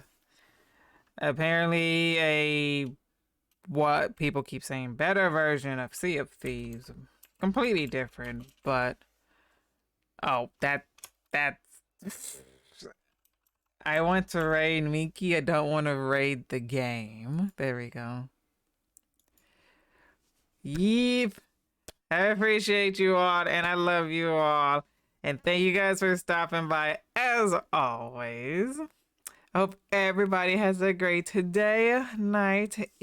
Apparently a, what people keep saying, better version of Sea of Thieves. Completely different, but oh, that's I want to raid Miki. I don't want to raid the game. There we go. Yeep. I appreciate you all, and I love you all. And thank you guys for stopping by, as always. I hope everybody has a great day, night,